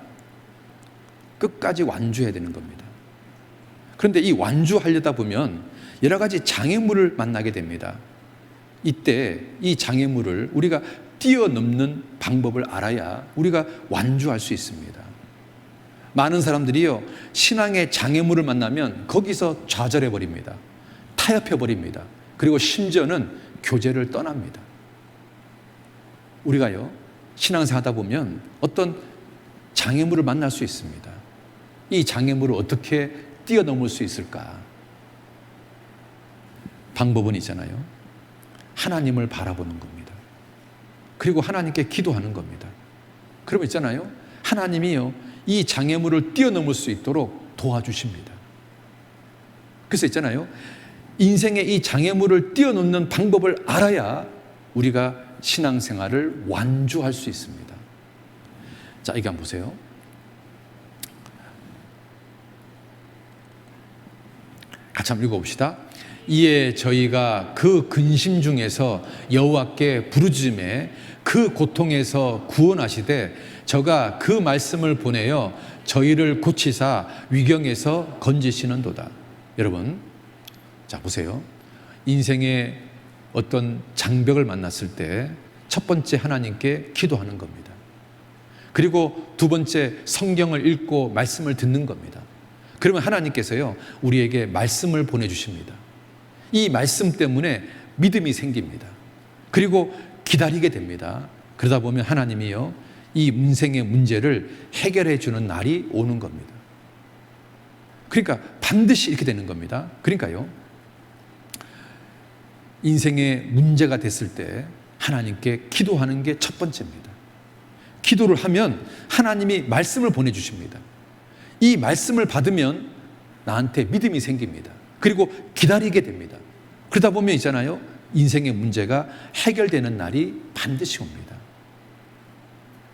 끝까지 완주해야 되는 겁니다. 그런데 이 완주하려다 보면 여러 가지 장애물을 만나게 됩니다. 이때 이 장애물을 우리가 뛰어넘는 방법을 알아야 우리가 완주할 수 있습니다. 많은 사람들이요, 신앙의 장애물을 만나면 거기서 좌절해 버립니다. 타협해 버립니다. 그리고 심지어는 교제를 떠납니다. 우리가요, 신앙생활 하다 보면 어떤 장애물을 만날 수 있습니다. 이 장애물을 어떻게 뛰어넘을 수 있을까? 방법은 있잖아요. 하나님을 바라보는 겁니다. 그리고 하나님께 기도하는 겁니다. 그러면 있잖아요, 하나님이요, 이 장애물을 뛰어넘을 수 있도록 도와주십니다. 그래서 있잖아요, 인생의 이 장애물을 뛰어넘는 방법을 알아야 우리가 신앙생활을 완주할 수 있습니다. 자, 이거 한번 보세요. 같이 한번 읽어봅시다. 이에 저희가 그 근심 중에서 여호와께 부르짖음에 그 고통에서 구원하시되 저가 그 말씀을 보내어 저희를 고치사 위경에서 건지시는도다. 여러분, 자 보세요. 인생의 어떤 장벽을 만났을 때 첫 번째 하나님께 기도하는 겁니다. 그리고 두 번째 성경을 읽고 말씀을 듣는 겁니다. 그러면 하나님께서요, 우리에게 말씀을 보내주십니다. 이 말씀 때문에 믿음이 생깁니다. 그리고 기다리게 됩니다. 그러다 보면 하나님이요, 이 인생의 문제를 해결해 주는 날이 오는 겁니다. 그러니까 반드시 이렇게 되는 겁니다. 그러니까요, 인생의 문제가 됐을 때 하나님께 기도하는 게 첫 번째입니다. 기도를 하면 하나님이 말씀을 보내주십니다. 이 말씀을 받으면 나한테 믿음이 생깁니다. 그리고 기다리게 됩니다. 그러다 보면 있잖아요, 인생의 문제가 해결되는 날이 반드시 옵니다.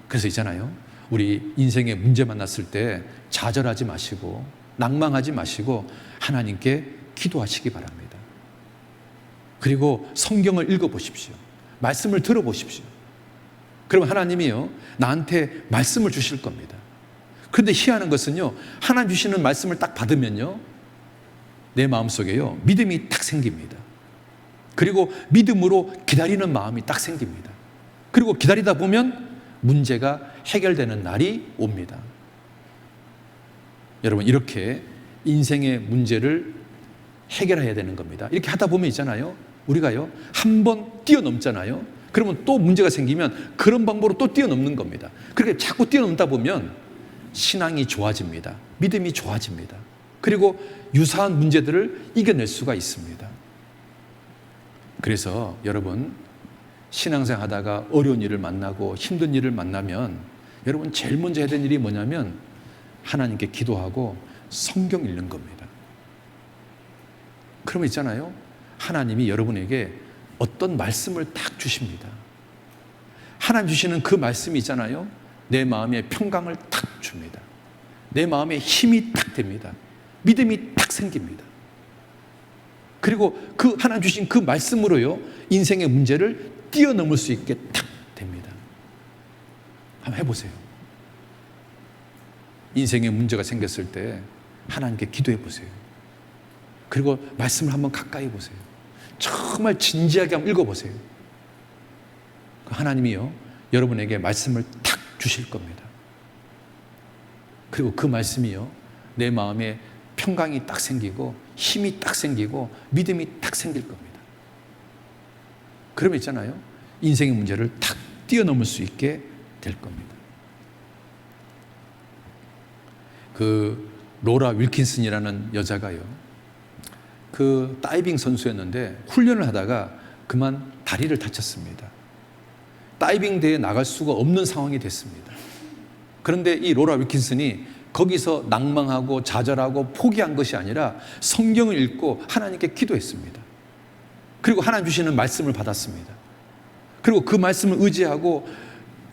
그래서 있잖아요, 우리 인생의 문제 만났을 때 좌절하지 마시고 낭망하지 마시고 하나님께 기도하시기 바랍니다. 그리고 성경을 읽어보십시오. 말씀을 들어보십시오. 그럼 하나님이요, 나한테 말씀을 주실 겁니다. 그런데 희한한 것은요, 하나님 주시는 말씀을 딱 받으면요, 내 마음속에요, 믿음이 딱 생깁니다. 그리고 믿음으로 기다리는 마음이 딱 생깁니다. 그리고 기다리다 보면 문제가 해결되는 날이 옵니다. 여러분, 이렇게 인생의 문제를 해결해야 되는 겁니다. 이렇게 하다 보면 있잖아요, 우리가요, 한 번 뛰어넘잖아요. 그러면 또 문제가 생기면 그런 방법으로 또 뛰어넘는 겁니다. 그렇게 자꾸 뛰어넘다 보면 신앙이 좋아집니다. 믿음이 좋아집니다. 그리고 유사한 문제들을 이겨낼 수가 있습니다. 그래서 여러분, 신앙생활 하다가 어려운 일을 만나고 힘든 일을 만나면 여러분 제일 먼저 해야 되는 일이 뭐냐면 하나님께 기도하고 성경 읽는 겁니다. 그러면 있잖아요, 하나님이 여러분에게 어떤 말씀을 딱 주십니다. 하나님 주시는 그 말씀이 있잖아요, 내 마음에 평강을 탁 줍니다. 내 마음에 힘이 딱 됩니다. 믿음이 딱 생깁니다. 그리고 그 하나님 주신 그 말씀으로요, 인생의 문제를 뛰어넘을 수 있게 딱 됩니다. 한번 해보세요. 인생에 문제가 생겼을 때 하나님께 기도해 보세요. 그리고 말씀을 한번 가까이 보세요. 정말 진지하게 한번 읽어보세요. 하나님이요, 여러분에게 말씀을 탁 주실 겁니다. 그리고 그 말씀이요, 내 마음에 평강이 딱 생기고 힘이 딱 생기고 믿음이 딱 생길 겁니다. 그러면 있잖아요, 인생의 문제를 탁 뛰어넘을 수 있게 될 겁니다. 그 로라 윌킨슨이라는 여자가요, 그 다이빙 선수였는데 훈련을 하다가 그만 다리를 다쳤습니다. 다이빙 대회에 나갈 수가 없는 상황이 됐습니다. 그런데 이 로라 윌킨슨이 거기서 낭망하고 좌절하고 포기한 것이 아니라 성경을 읽고 하나님께 기도했습니다. 그리고 하나님 주시는 말씀을 받았습니다. 그리고 그 말씀을 의지하고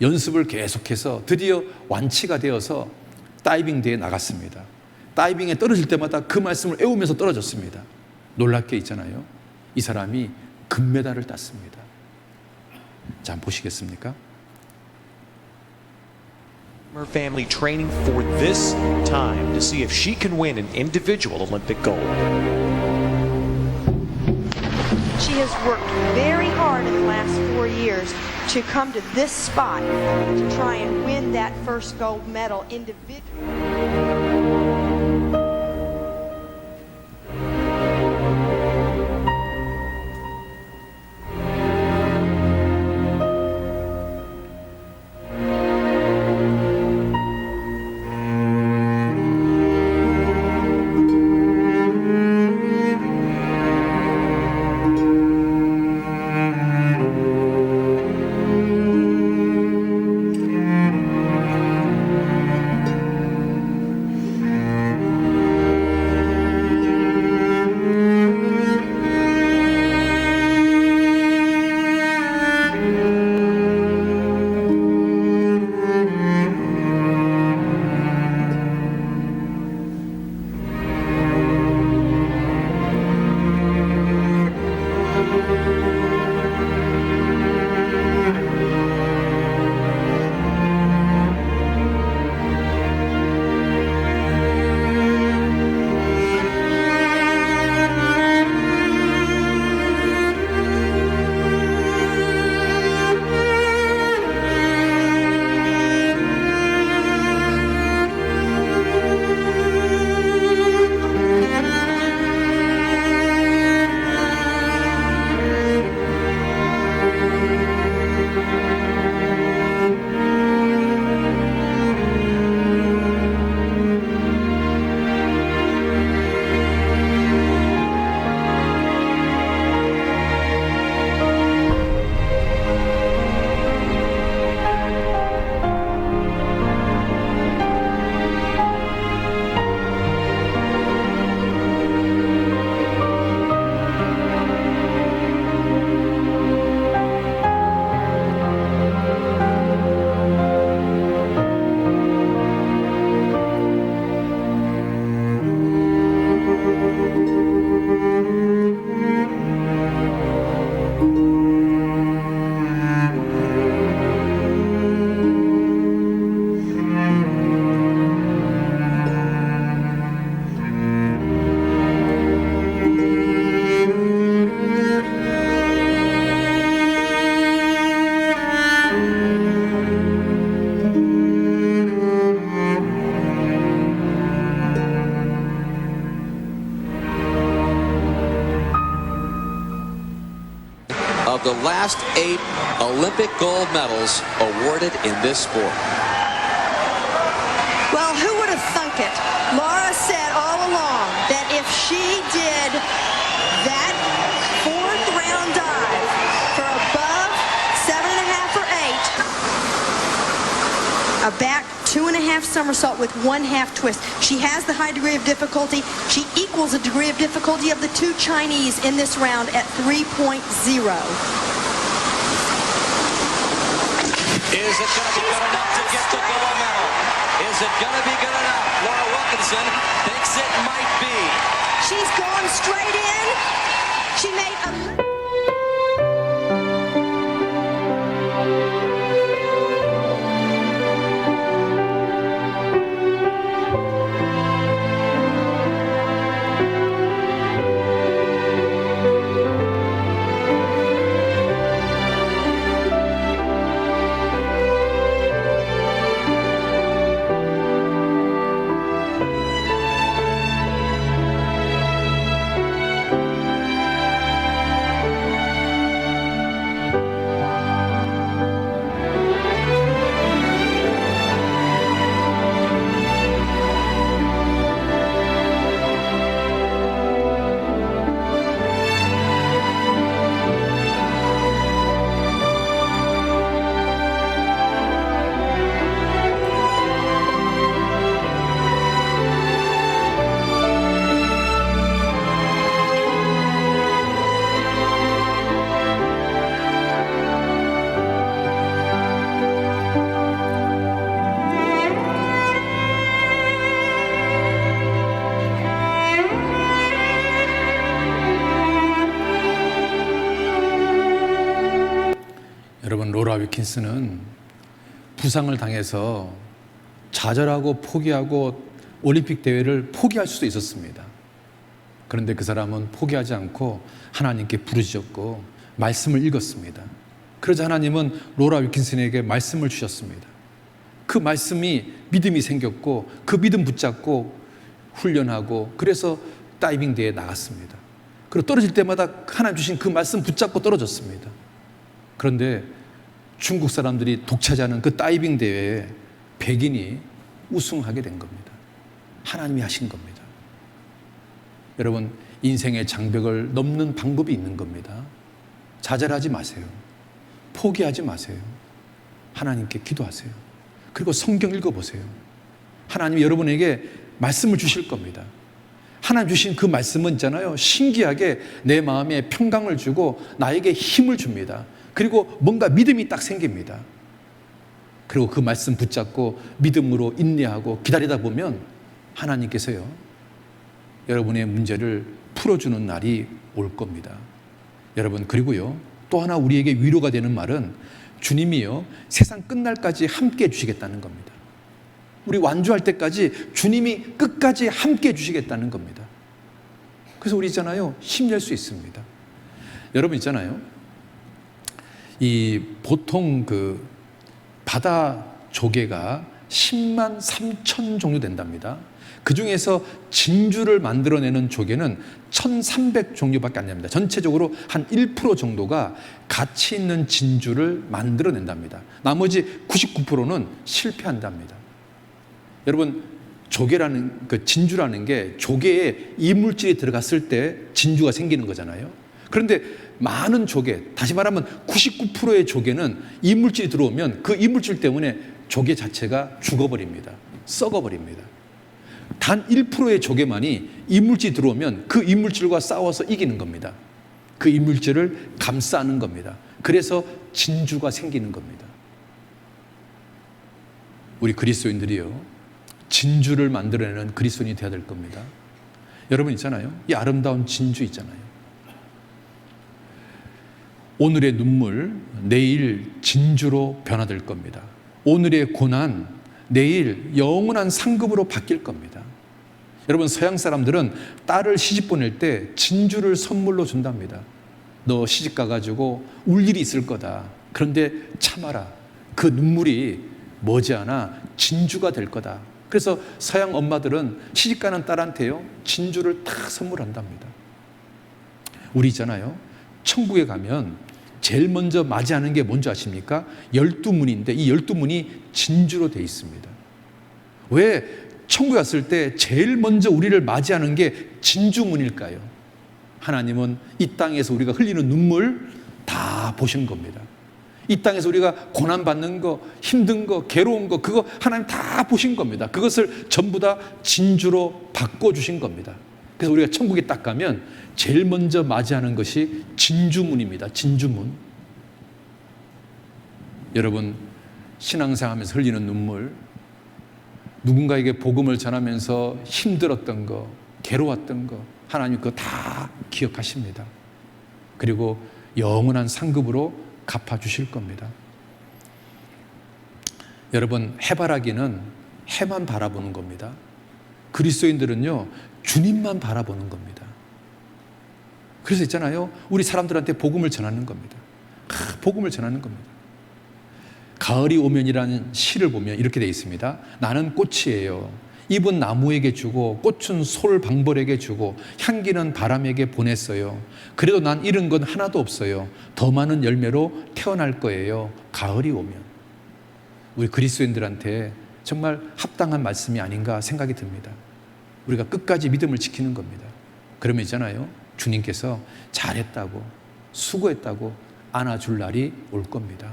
연습을 계속해서 드디어 완치가 되어서 다이빙 대회에 나갔습니다. 다이빙에 떨어질 때마다 그 말씀을 외우면서 떨어졌습니다. 놀랍게 있잖아요. 이 사람이 금메달을 땄습니다. 자, 한번 보시겠습니까? Her family training for this time to see if she can win an individual Olympic gold. She has worked very hard in the last 4 years to come to this spot to try and win that first gold medal individually. Of the last 8 Olympic gold medals awarded in this sport. Well, who would have thunk it? Laura said all along that if she did that fourth round dive for above 7.5 or 8, a back 2.5 somersault with 1/2 twist, she has the high degree of difficulty. She equals the degree of difficulty of the 2 Chinese in this round at 3.0. Is it going to be good enough to get the gold medal? Is it going to be good enough? Laura Wilkinson thinks it might be. She's gone straight in. She made a... 로라 위킨스는 부상을 당해서 좌절하고 포기하고 올림픽 대회를 포기할 수도 있었습니다. 그런데 그 사람은 포기하지 않고 하나님께 부르짖었고 말씀을 읽었습니다. 그러자 하나님은 로라 위킨슨에게 말씀을 주셨습니다. 그 말씀이 믿음이 생겼고 그 믿음 붙잡고 훈련하고 그래서 다이빙 대회에 나갔습니다. 그리고 떨어질 때마다 하나님 주신 그 말씀 붙잡고 떨어졌습니다. 그런데 중국 사람들이 독차지하는 그 다이빙 대회에 백인이 우승하게 된 겁니다. 하나님이 하신 겁니다. 여러분, 인생의 장벽을 넘는 방법이 있는 겁니다. 좌절하지 마세요. 포기하지 마세요. 하나님께 기도하세요. 그리고 성경 읽어보세요. 하나님이 여러분에게 말씀을 주실 겁니다. 하나님 주신 그 말씀은 있잖아요, 신기하게 내 마음에 평강을 주고 나에게 힘을 줍니다. 그리고 뭔가 믿음이 딱 생깁니다. 그리고 그 말씀 붙잡고 믿음으로 인내하고 기다리다 보면 하나님께서요, 여러분의 문제를 풀어주는 날이 올 겁니다. 여러분, 그리고요, 또 하나 우리에게 위로가 되는 말은 주님이요, 세상 끝날까지 함께 해주시겠다는 겁니다. 우리 완주할 때까지 주님이 끝까지 함께 해주시겠다는 겁니다. 그래서 우리 있잖아요, 힘낼 수 있습니다. 여러분 있잖아요, 이 보통 그 바다 조개가 10만 3천 종류 된답니다. 그 중에서 진주를 만들어내는 조개는 1,300종류밖에 안 됩니다. 전체적으로 한 1% 정도가 가치 있는 진주를 만들어낸답니다. 나머지 99%는 실패한답니다. 여러분, 조개라는, 그 진주라는 게 조개에 이물질이 들어갔을 때 진주가 생기는 거잖아요. 그런데 많은 조개, 다시 말하면 99%의 조개는 이물질이 들어오면 그 이물질 때문에 조개 자체가 죽어버립니다. 썩어버립니다. 단 1%의 조개만이 이물질이 들어오면 그 이물질과 싸워서 이기는 겁니다. 그 이물질을 감싸는 겁니다. 그래서 진주가 생기는 겁니다. 우리 그리스도인들이요, 진주를 만들어내는 그리스도인이 되어야 될 겁니다. 여러분 있잖아요, 이 아름다운 진주 있잖아요. 오늘의 눈물, 내일 진주로 변화될 겁니다. 오늘의 고난, 내일 영원한 상급으로 바뀔 겁니다. 여러분, 서양 사람들은 딸을 시집 보낼 때 진주를 선물로 준답니다. 너 시집 가가지고 울 일이 있을 거다. 그런데 참아라. 그 눈물이 머지않아 진주가 될 거다. 그래서 서양 엄마들은 시집 가는 딸한테요, 진주를 딱 선물한답니다. 우리 있잖아요, 천국에 가면 제일 먼저 맞이하는 게 뭔지 아십니까? 12문인데 이 12문이 진주로 되어 있습니다. 왜 천국에 갔을 때 제일 먼저 우리를 맞이하는 게 진주문일까요? 하나님은 이 땅에서 우리가 흘리는 눈물 다 보신 겁니다. 이 땅에서 우리가 고난받는 거, 힘든 거, 괴로운 거, 그거 하나님 다 보신 겁니다. 그것을 전부 다 진주로 바꿔주신 겁니다. 그래서 우리가 천국에 딱 가면 제일 먼저 맞이하는 것이 진주문입니다. 진주문. 여러분, 신앙생활하면서 흘리는 눈물, 누군가에게 복음을 전하면서 힘들었던 거, 괴로웠던 거, 하나님 그거 다 기억하십니다. 그리고 영원한 상급으로 갚아주실 겁니다. 여러분, 해바라기는 해만 바라보는 겁니다. 그리스도인들은요, 주님만 바라보는 겁니다. 그래서 있잖아요, 우리 사람들한테 복음을 전하는 겁니다. 복음을 전하는 겁니다. 가을이 오면이라는 시를 보면 이렇게 되어 있습니다. 나는 꽃이에요. 잎은 나무에게 주고 꽃은 솔방벌에게 주고 향기는 바람에게 보냈어요. 그래도 난 잃은 건 하나도 없어요. 더 많은 열매로 태어날 거예요. 가을이 오면. 우리 그리스도인들한테 정말 합당한 말씀이 아닌가 생각이 듭니다. 우리가 끝까지 믿음을 지키는 겁니다. 그러면 있잖아요, 주님께서 잘했다고, 수고했다고 안아줄 날이 올 겁니다.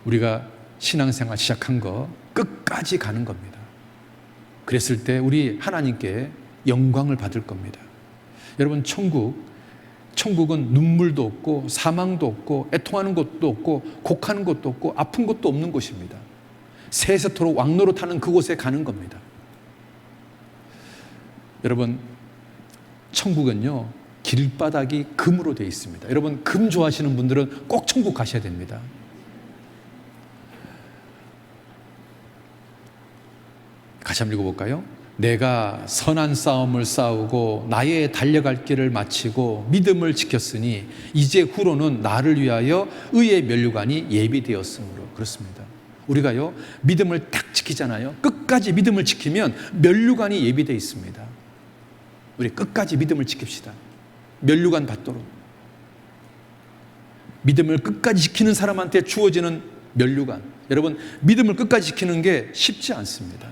우리가 신앙생활 시작한 거 끝까지 가는 겁니다. 그랬을 때 우리 하나님께 영광을 받을 겁니다. 여러분, 천국은 눈물도 없고 사망도 없고 애통하는 것도 없고 곡하는 것도 없고 아픈 것도 없는 곳입니다. 세세토록 왕노릇하는 그곳에 가는 겁니다. 여러분, 천국은요, 길바닥이 금으로 되어 있습니다. 여러분, 금 좋아하시는 분들은 꼭 천국 가셔야 됩니다. 같이 한번 읽어볼까요? 내가 선한 싸움을 싸우고 나의 달려갈 길을 마치고 믿음을 지켰으니 이제 후로는 나를 위하여 의의 면류관이 예비되었으므로. 그렇습니다. 우리가요, 믿음을 딱 지키잖아요. 끝까지 믿음을 지키면 면류관이 예비되어 있습니다. 우리 끝까지 믿음을 지킵시다. 면류관 받도록. 믿음을 끝까지 지키는 사람한테 주어지는 면류관. 여러분, 믿음을 끝까지 지키는 게 쉽지 않습니다.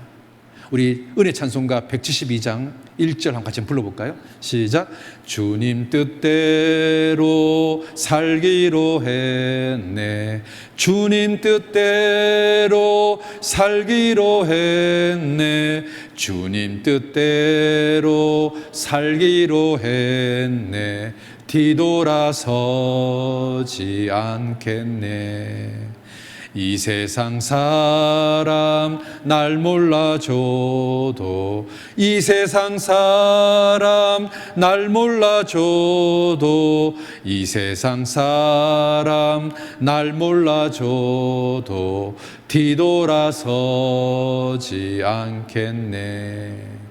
우리 은혜 찬송가 172장 1절 한번 같이 불러볼까요? 시작. 주님 뜻대로 살기로 했네. 주님 뜻대로 살기로 했네. 주님 뜻대로 살기로 했네. 뒤돌아서지 않겠네. 이 세상 사람 날 몰라줘도, 이 세상 사람 날 몰라줘도, 이 세상 사람 날 몰라줘도 뒤돌아서지 않겠네.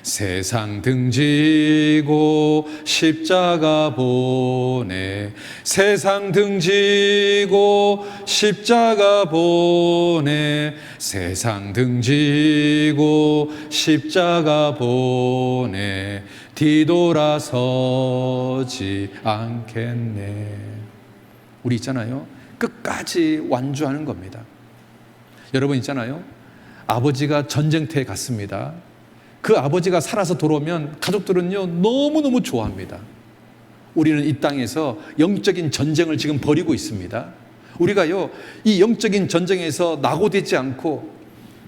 세상 등지고 십자가 보내. 세상 등지고 십자가 보내. 세상 등지고 십자가 보내. 뒤돌아서지 않겠네. 우리 있잖아요, 끝까지 완주하는 겁니다. 여러분 있잖아요, 아버지가 전쟁터에 갔습니다. 그 아버지가 살아서 돌아오면 가족들은요, 너무너무 좋아합니다. 우리는 이 땅에서 영적인 전쟁을 지금 벌이고 있습니다. 우리가요, 이 영적인 전쟁에서 낙오되지 않고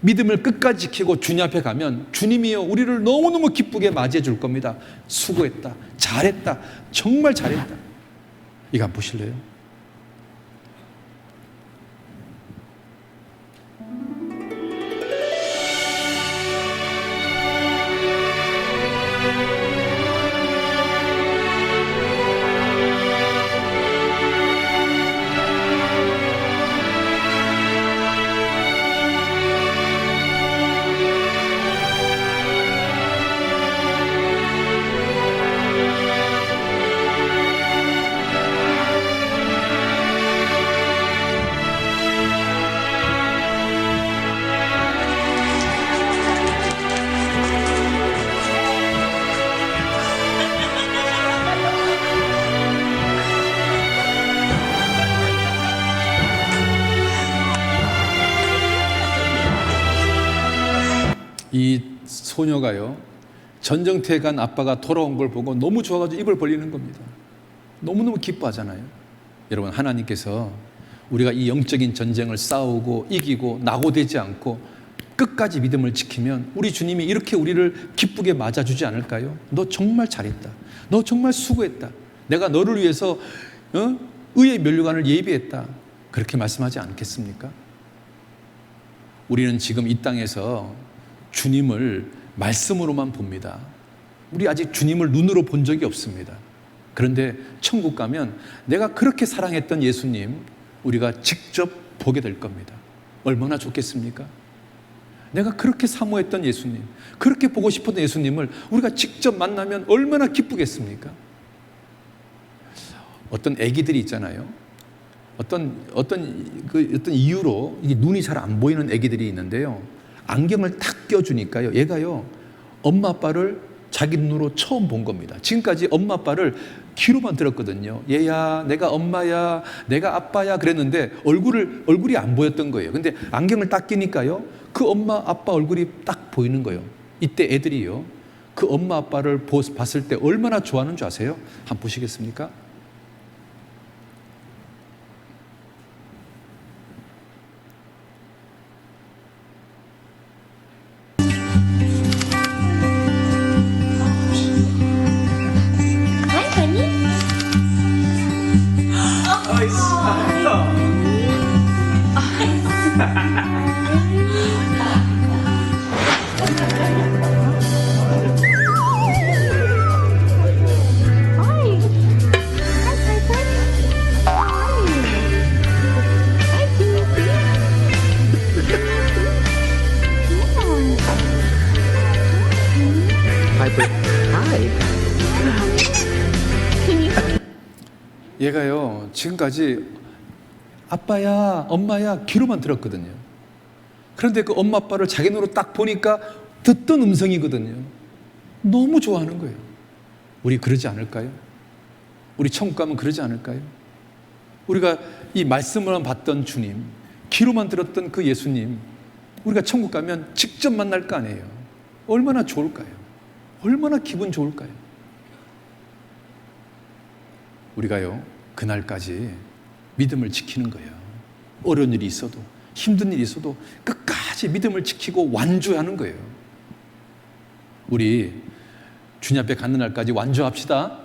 믿음을 끝까지 지키고 주님 앞에 가면 주님이요, 우리를 너무너무 기쁘게 맞이해 줄 겁니다. 수고했다, 잘했다, 정말 잘했다. 이거 한번 보실래요? 이 소녀가요, 전쟁터에 간 아빠가 돌아온 걸 보고 너무 좋아가지고 입을 벌리는 겁니다. 너무너무 기뻐하잖아요. 여러분, 하나님께서 우리가 이 영적인 전쟁을 싸우고 이기고 낙오되지 않고 끝까지 믿음을 지키면 우리 주님이 이렇게 우리를 기쁘게 맞아주지 않을까요? 너 정말 잘했다, 너 정말 수고했다, 내가 너를 위해서 의의 면류관을 예비했다, 그렇게 말씀하지 않겠습니까? 우리는 지금 이 땅에서 주님을 말씀으로만 봅니다. 우리 아직 주님을 눈으로 본 적이 없습니다. 그런데 천국 가면 내가 그렇게 사랑했던 예수님, 우리가 직접 보게 될 겁니다. 얼마나 좋겠습니까? 내가 그렇게 사모했던 예수님, 그렇게 보고 싶었던 예수님을 우리가 직접 만나면 얼마나 기쁘겠습니까? 어떤 아기들이 있잖아요. 어떤 이유로 이게 눈이 잘 안 보이는 아기들이 있는데요. 안경을 탁 껴주니까요, 얘가요, 엄마 아빠를 자기 눈으로 처음 본 겁니다. 지금까지 엄마 아빠를 귀로만 들었거든요. 얘야, 내가 엄마야, 내가 아빠야 그랬는데 얼굴이 안 보였던 거예요. 근데 안경을 딱 끼니까요, 그 엄마 아빠 얼굴이 딱 보이는 거예요. 이때 애들이요, 그 엄마 아빠를 봤을 때 얼마나 좋아하는 줄 아세요? 한번 보시겠습니까? 얘가요 지금까지 아빠야 엄마야 귀로만 들었거든요. 그런데 그 엄마 아빠를 자기 눈으로 딱 보니까 듣던 음성이거든요. 너무 좋아하는 거예요. 우리 그러지 않을까요? 우리 천국 가면 그러지 않을까요? 우리가 이 말씀으로만 봤던 주님, 귀로만 들었던 그 예수님, 우리가 천국 가면 직접 만날 거 아니에요. 얼마나 좋을까요? 얼마나 기분 좋을까요? 우리가요 그날까지 믿음을 지키는 거예요. 어려운 일이 있어도 힘든 일이 있어도 끝까지 믿음을 지키고 완주하는 거예요. 우리 주님 앞에 가는 날까지 완주합시다.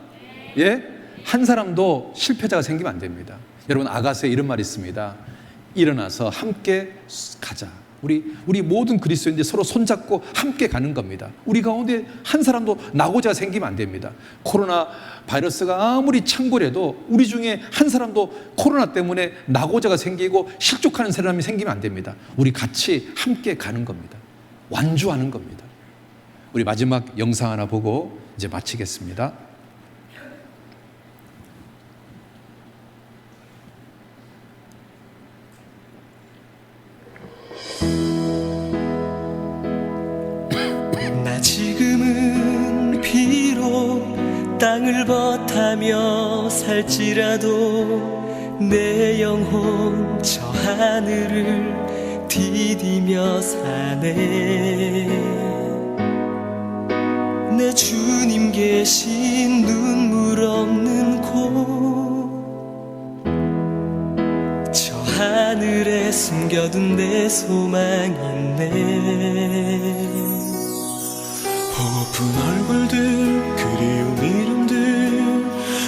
예? 한 사람도 실패자가 생기면 안 됩니다. 여러분 아가서에 이런 말이 있습니다. 일어나서 함께 가자. 우리 모든 그리스도인들 서로 손잡고 함께 가는 겁니다. 우리 가운데 한 사람도 낙오자가 생기면 안 됩니다. 코로나 바이러스가 아무리 창궐해도 우리 중에 한 사람도 코로나 때문에 낙오자가 생기고 실족하는 사람이 생기면 안 됩니다. 우리 같이 함께 가는 겁니다. 완주하는 겁니다. 우리 마지막 영상 하나 보고 이제 마치겠습니다. 나 지금은 비록 땅을 버타며 살지라도 내 영혼 저 하늘을 디디며 사네. 내 주님 계신 눈물 없는 곳, 저 하늘에 숨겨둔 내 소망 있네. 보고픈 얼굴들 그리운 이름들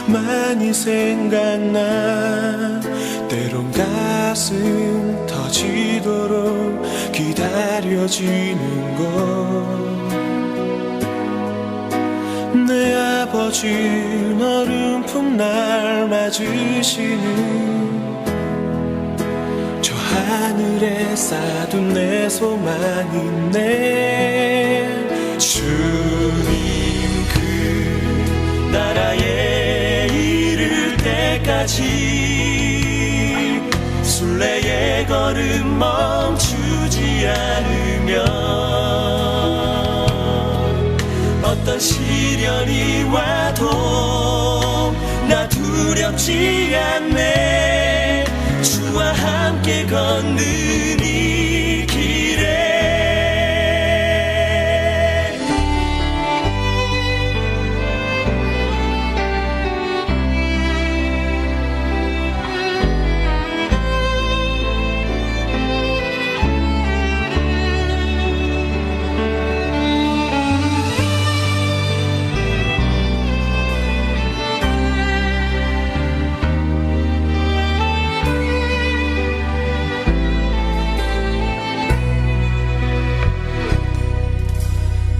많이 생각나. 때론 가슴 터지도록 기다려지는 것. 내 아버지 너른 품 날 맞으시는 저 하늘에 쌓둔 내 소망 있네. 주님 그 나라에 이를 때까지 순례의 걸음 멈추지 않으면 어떤 시련이 와도 나 두렵지 않네. 주와 함께 걷는 이 길에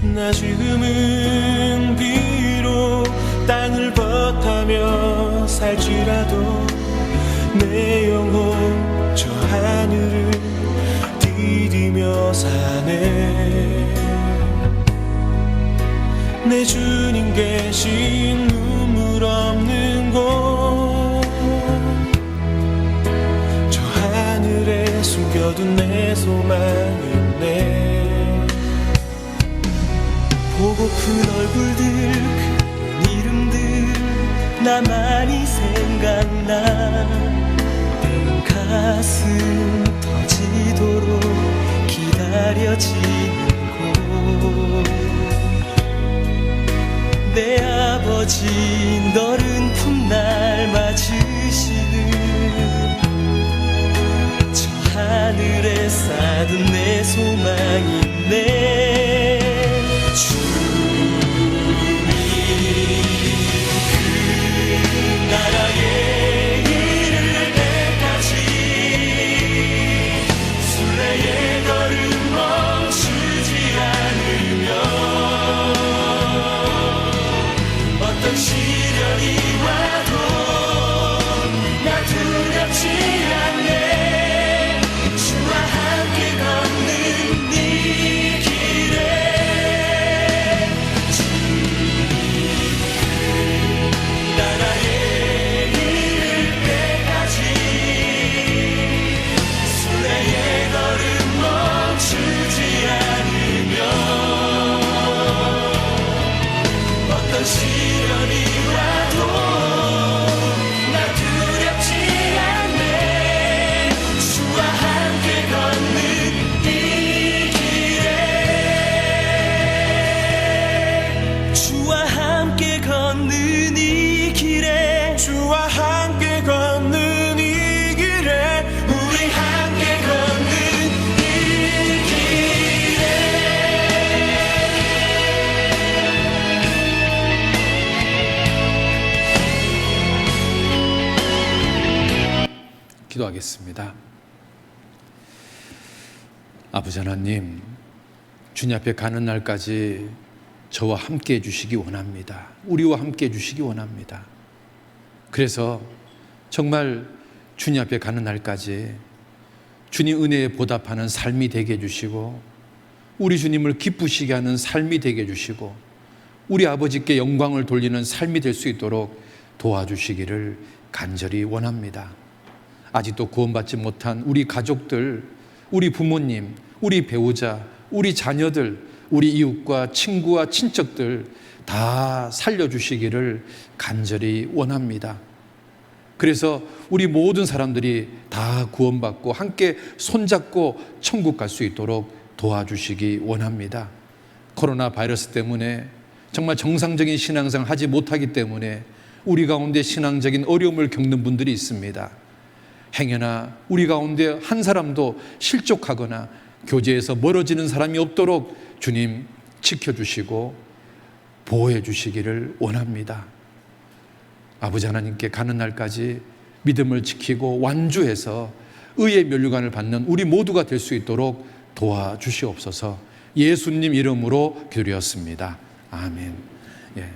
나 지금은 비록 땅을 버타며 살지라도 내 영혼 저 하늘을 디디며 사네. 내 주님 계신 눈물 없는 곳, 저 하늘에 숨겨둔 내 소망 있네. 보고픈 얼굴들 그 이름들 나 많이 생각나. 때론 가슴 터지도록 기다려지는 곳. 내 아버지 너른 품 날 맞으시는 저 하늘에 쌓둔 내 소망 있네. 나라에 이를 때까지 순례의 걸음 멈추지 않으면 어떤 시련이 와도 나 두렵지 않네. 주와 함께 걷는 이 길에 나라의 이를 어떤 시련이 와도 나 두렵지 않네. 주와 함께 걷는 이 길에 주와 함께 걷는 이 길에 주와 함께 걷는 이 길에 우리 함께 걷는 이 길에 기도하겠습니다. 아버지 하나님, 주님 앞에 가는 날까지 저와 함께 해주시기 원합니다. 우리와 함께 해주시기 원합니다. 그래서 정말 주님 앞에 가는 날까지 주님 은혜에 보답하는 삶이 되게 해주시고, 우리 주님을 기쁘시게 하는 삶이 되게 해주시고, 우리 아버지께 영광을 돌리는 삶이 될 수 있도록 도와주시기를 간절히 원합니다. 아직도 구원받지 못한 우리 가족들, 우리 부모님, 우리 배우자, 우리 자녀들, 우리 이웃과 친구와 친척들 다 살려주시기를 간절히 원합니다. 그래서 우리 모든 사람들이 다 구원받고 함께 손잡고 천국 갈 수 있도록 도와주시기 원합니다. 코로나 바이러스 때문에 정말 정상적인 신앙생활 하지 못하기 때문에 우리 가운데 신앙적인 어려움을 겪는 분들이 있습니다. 행여나 우리 가운데 한 사람도 실족하거나 교제에서 멀어지는 사람이 없도록 주님 지켜주시고 보호해 주시기를 원합니다. 아버지 하나님께 가는 날까지 믿음을 지키고 완주해서 의의 면류관을 받는 우리 모두가 될 수 있도록 도와주시옵소서. 예수님 이름으로 기도드렸습니다. 아멘. 예.